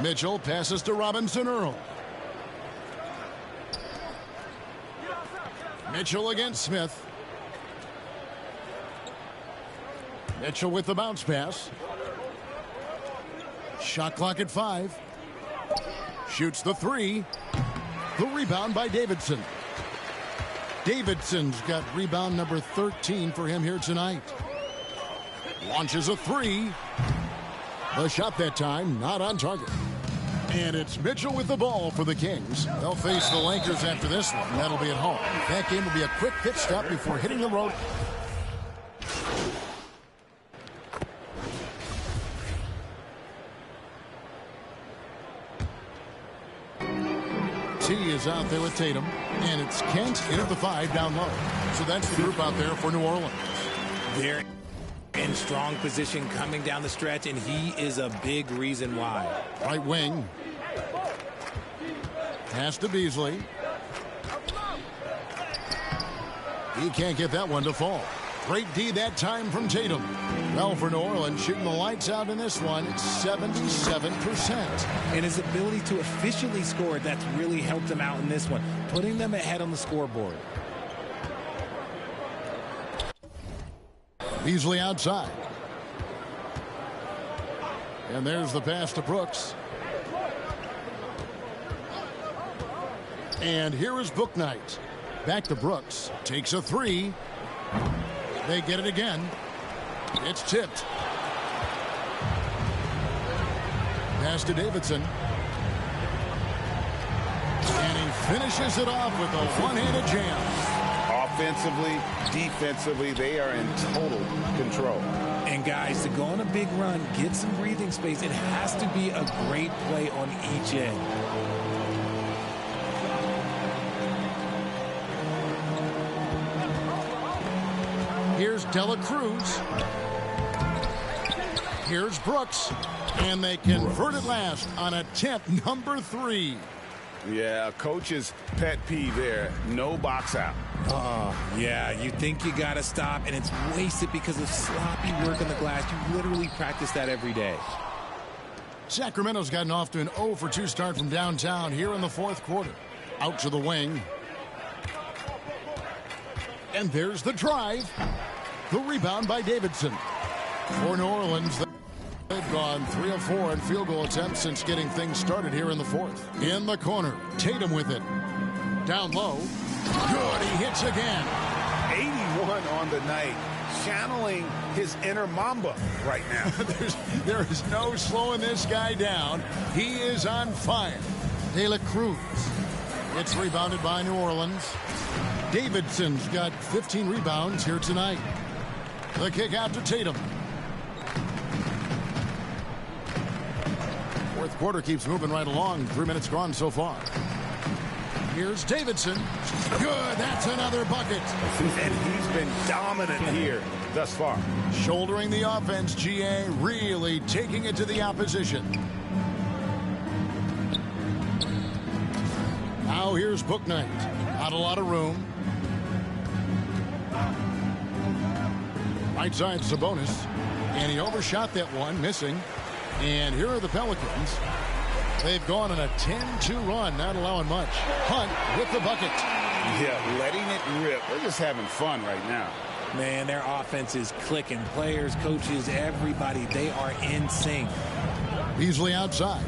Mitchell passes to Robinson Earl. Mitchell against Smith. Mitchell with the bounce pass. Shot clock at 5. Shoots the 3. The rebound by Davidson. Davidson's got rebound number 13 for him here tonight. Launches a 3. The shot that time not on target. And it's Mitchell with the ball for the Kings. They'll face the Lakers after this one. That'll be at home. That game will be a quick pit stop before hitting the road. T is out there with Tatum. And it's Kent in at the 5 down low. So that's the group out there for New Orleans. They're in strong position coming down the stretch, and he is a big reason why. Right wing. Pass to Beasley. He can't get that one to fall. Great D that time from Tatum. Well, for New Orleans, shooting the lights out in this one, 77%. And his ability to efficiently score, that's really helped him out in this one, putting them ahead on the scoreboard. Beasley outside. And there's the pass to Brooks. And here is Bouknight. Back to Brooks. Takes a 3. They get it again. It's tipped. Pass to Davidson. And he finishes it off with a one-handed jam. Offensively, defensively, they are in total control. And guys, to go on a big run, get some breathing space, it has to be a great play on each end. Here's Dela Cruz. Here's Brooks. And they convert it last on attempt number 3. Yeah, coach's pet peeve there. No box out. Yeah, you think you got to stop, and it's wasted because of sloppy work on the glass. You literally practice that every day. Sacramento's gotten off to an 0 for 2 start from downtown here in the 4th quarter. Out to the wing. And there's the drive. The rebound by Davidson. For New Orleans, they've gone 3 of 4 in field goal attempts since getting things started here in the 4th. In the corner, Tatum with it. Down low. Good, he hits again. 81 on the night. Channeling his inner Mamba right now. There is no slowing this guy down. He is on fire. Dela Cruz. It's rebounded by New Orleans. Davidson's got 15 rebounds here tonight. The kick out to Tatum. 4th quarter keeps moving right along. 3 minutes gone so far. Here's Davidson. Good, that's another bucket. And he's been dominant here thus far. Shouldering the offense, GA, really taking it to the opposition. Now here's Bouknight. Not a lot of room. Right side Sabonis. And he overshot that one, missing. And here are the Pelicans. They've gone on a 10-2 run, not allowing much. Hunt with the bucket. Yeah, letting it rip. They're just having fun right now. Man, their offense is clicking. Players, coaches, everybody, they are in sync. Beasley outside.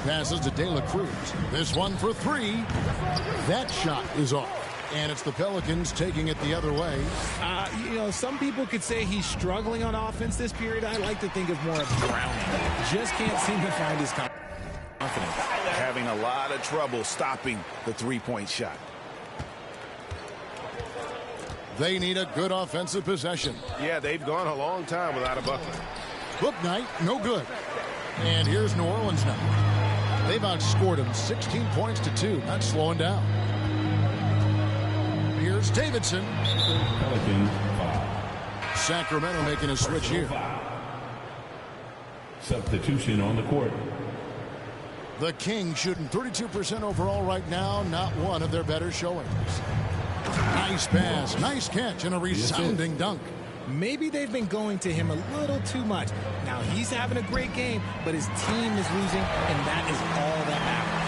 Passes to Dela Cruz. This one for 3. That shot is off. And it's the Pelicans taking it the other way. You know, some people could say he's struggling on offense this period. I like to think of more of drowning. Just can't seem to find his confidence. Having a lot of trouble stopping the three-point shot. They need a good offensive possession. Yeah, they've gone a long time without a bucket. Bouknight, no good. And here's New Orleans now. They've outscored them 16 points to 2. Not slowing down. Here's Davidson. Sacramento making a switch here. Substitution on the court. The Kings shooting 32% overall right now. Not one of their better showings. Nice pass, nice catch, and a resounding dunk. Maybe they've been going to him a little too much. Now he's having a great game, but his team is losing, and that is all that matters.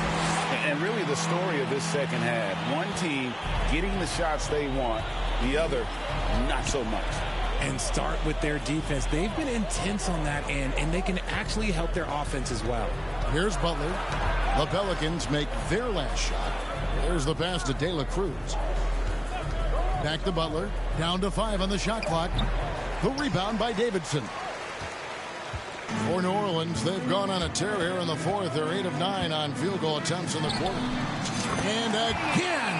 And really the story of this second half. One team getting the shots they want, the other not so much. And start with their defense. They've been intense on that end, and they can actually help their offense as well. Here's Butler. The Pelicans make their last shot. There's the pass to Dela Cruz. Back to Butler. Down to 5 on the shot clock. The rebound by Davidson. For New Orleans, they've gone on a tear here in the fourth. They're 8 of 9 on field goal attempts in the quarter. And again,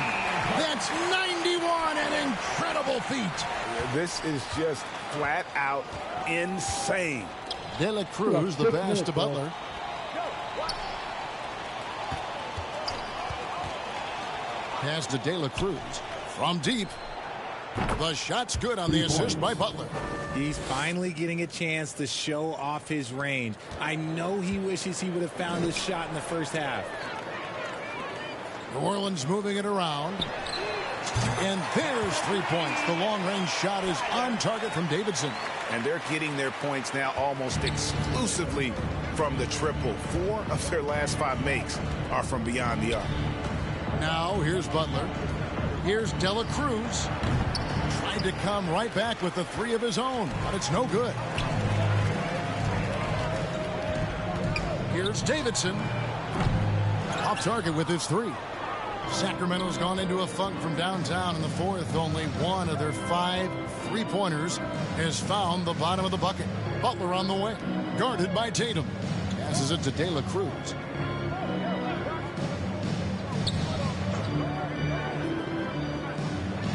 that's 91, an incredible feat. This is just flat out insane. De La Cruz, the pass to Butler. Pass to De La Cruz from deep. The shot's good on the assist by Butler. He's finally getting a chance to show off his range. I know he wishes he would have found his shot in the first half. New Orleans moving it around. And there's 3 points. The long-range shot is on target from Davidson. And they're getting their points now almost exclusively from the triple. 4 of their last 5 makes are from beyond the arc. Now here's Butler. Here's De La Cruz. Tried to come right back with the 3 of his own, but it's no good. Here's Davidson. Off target with his 3. Sacramento's gone into a funk from downtown in the fourth. Only 1 of their 5 3-pointers has found the bottom of the bucket. Butler on the way. Guarded by Tatum. Passes it to De La Cruz.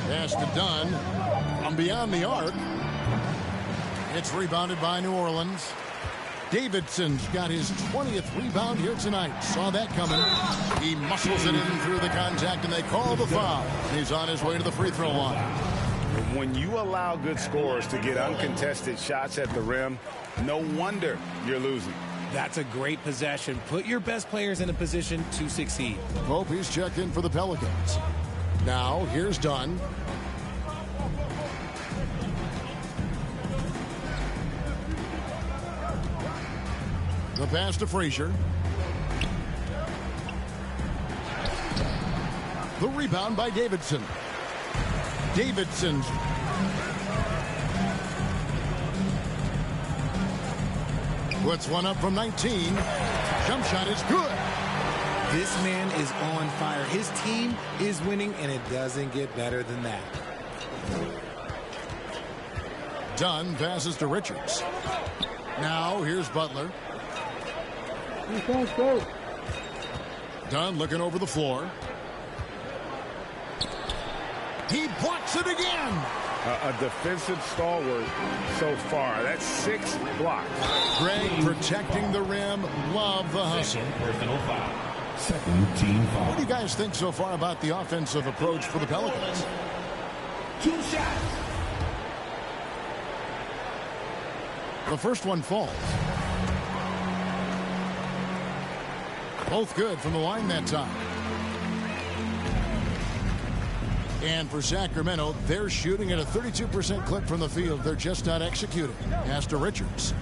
Pass to Dunn. From beyond the arc. It's rebounded by New Orleans. Davidson's got his 20th rebound here tonight. Saw that coming. He muscles it in through the contact, and they call the foul. He's on his way to the free throw line. When you allow good scorers to get uncontested shots at the rim, no wonder you're losing. That's a great possession. Put your best players in a position to succeed. Pope, he's checked in for the Pelicans. Now, here's Dunn. The pass to Frazier. The rebound by Davidson. Davidson's puts one up from 19. Jump shot is good. This man is on fire. His team is winning, and it doesn't get better than that. Dunn passes to Richards. Now here's Butler. Dunn looking over the floor. He blocks it again. A defensive stalwart so far. That's 6 blocks. Greg protecting the rim. Love the hustle. Personal foul. Second team foul. What do you guys think so far about the offensive approach for the Pelicans? 2 shots. The first one falls. Both good from the line that time. And for Sacramento, they're shooting at a 32% clip from the field. They're just not executing. Pass to Richards.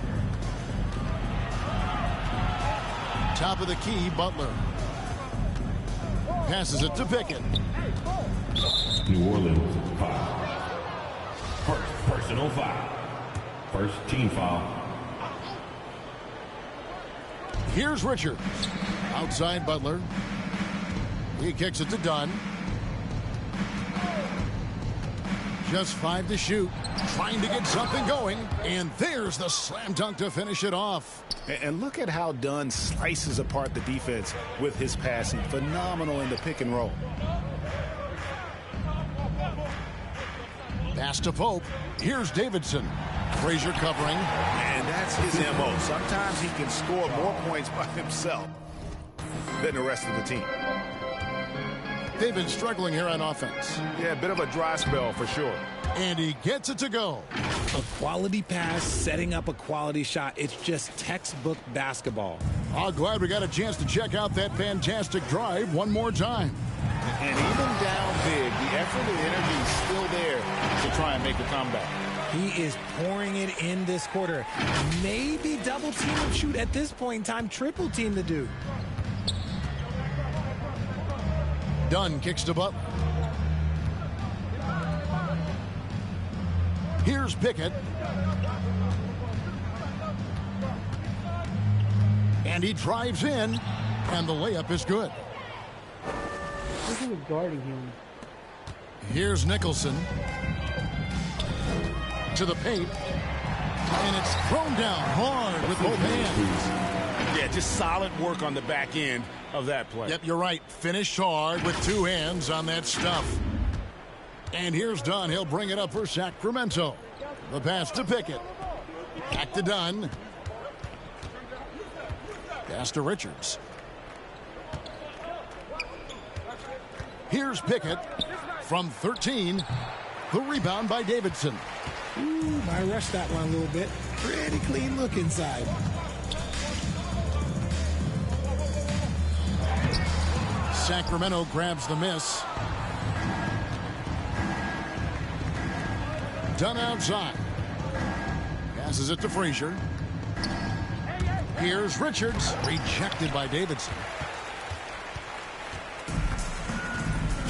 Top of the key, Butler. Passes it to Pickett. New Orleans foul. First personal foul. First team foul. Here's Richards. Outside Butler. He kicks it to Dunn. Just 5 to shoot. Trying to get something going. And there's the slam dunk to finish it off. And look at how Dunn slices apart the defense with his passing. Phenomenal in the pick and roll. Pass to Pope. Here's Davidson. Frazier covering. And that's his MO. Sometimes he can score more points by himself than the rest of the team. They've been struggling here on offense. Yeah, a bit of a dry spell for sure. And he gets it to go. A quality pass, setting up a quality shot. It's just textbook basketball. Oh, glad we got a chance to check out that fantastic drive one more time. And even down big, the effort and energy is still there to try and make a comeback. He is pouring it in this quarter. Maybe double team and shoot at this point in time, triple team the dude. Dunn kicks to Butler. Here's Pickett. And he drives in, and the layup is good. Who was guarding him? Here's Nicholson. To the paint. And it's thrown down hard with both hands. Yeah, just solid work on the back end of that play. Yep, you're right. Finished hard with 2 hands on that stuff. And here's Dunn. He'll bring it up for Sacramento. The pass to Pickett. Back to Dunn. Pass to Richards. Here's Pickett from 13. The rebound by Davidson. Ooh, I rushed that one a little bit. Pretty clean look inside. Sacramento grabs the miss. Dunn outside. Passes it to Frazier. Here's Richards. Rejected by Davidson.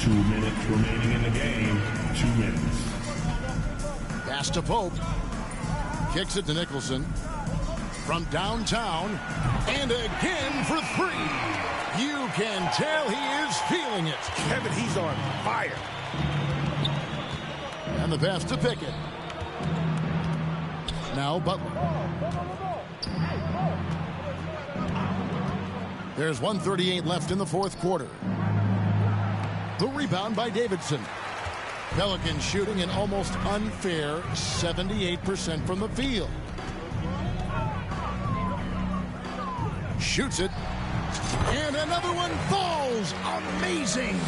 2 minutes remaining in the game. 2 minutes. Pass to Pope. Kicks it to Nicholson. From downtown. And again for 3. You can tell he is feeling it. Kevin, he's on fire. And the pass to Pickett. Now Butler. There's 1:38 left in the 4th quarter. The rebound by Davidson. Pelicans shooting an almost unfair 78% from the field. Shoots it. And another one falls. Amazing.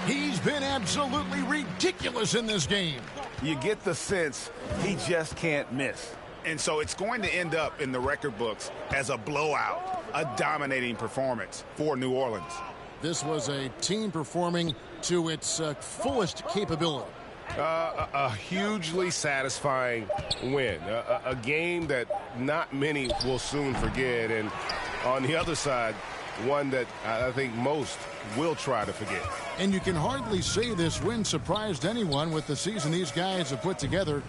He's been absolutely ridiculous in this game. You get the sense he just can't miss. And so it's going to end up in the record books as a blowout, a dominating performance for New Orleans. This was a team performing to its fullest capability. A hugely satisfying win. A game that not many will soon forget. And on the other side, one that I think most will try to forget. And you can hardly say this win surprised anyone with the season these guys have put together.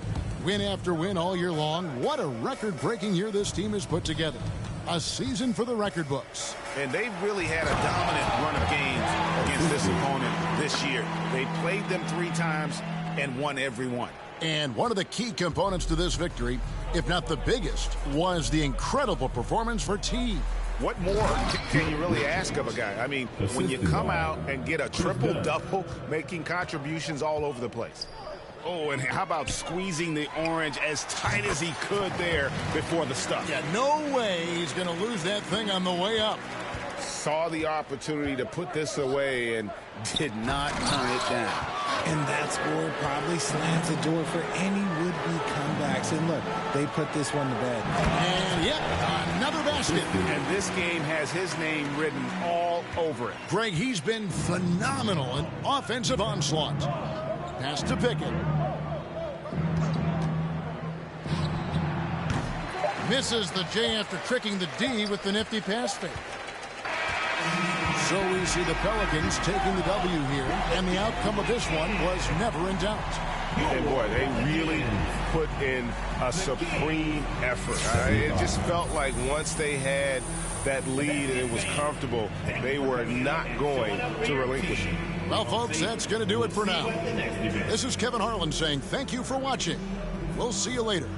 Win after win all year long. What a record-breaking year this team has put together. A season for the record books. And they've really had a dominant run of games against this opponent this year. They played them 3 times and won every one. And one of the key components to this victory, if not the biggest, was the incredible performance for T. What more can you really ask of a guy? I mean, when you come out and get a triple-double, making contributions all over the place. Oh, and how about squeezing the orange as tight as he could there before the stuff? Yeah, no way he's going to lose that thing on the way up. Saw the opportunity to put this away and did not turn it down. And that score probably slams the door for any would-be comebacks. And look, they put this one to bed. And yep, another basket. And this game has his name written all over it. Greg, he's been phenomenal in offensive onslaught. Pass to Pickett. Misses the J after tricking the D with the nifty pass fake. So we see the Pelicans taking the W here, and the outcome of this one was never in doubt. And boy, they really put in a supreme effort. It just felt like once they had that lead and it was comfortable, they were not going to relinquish it. Well, folks, that's going to do it for now. This is Kevin Harlan saying thank you for watching. We'll see you later.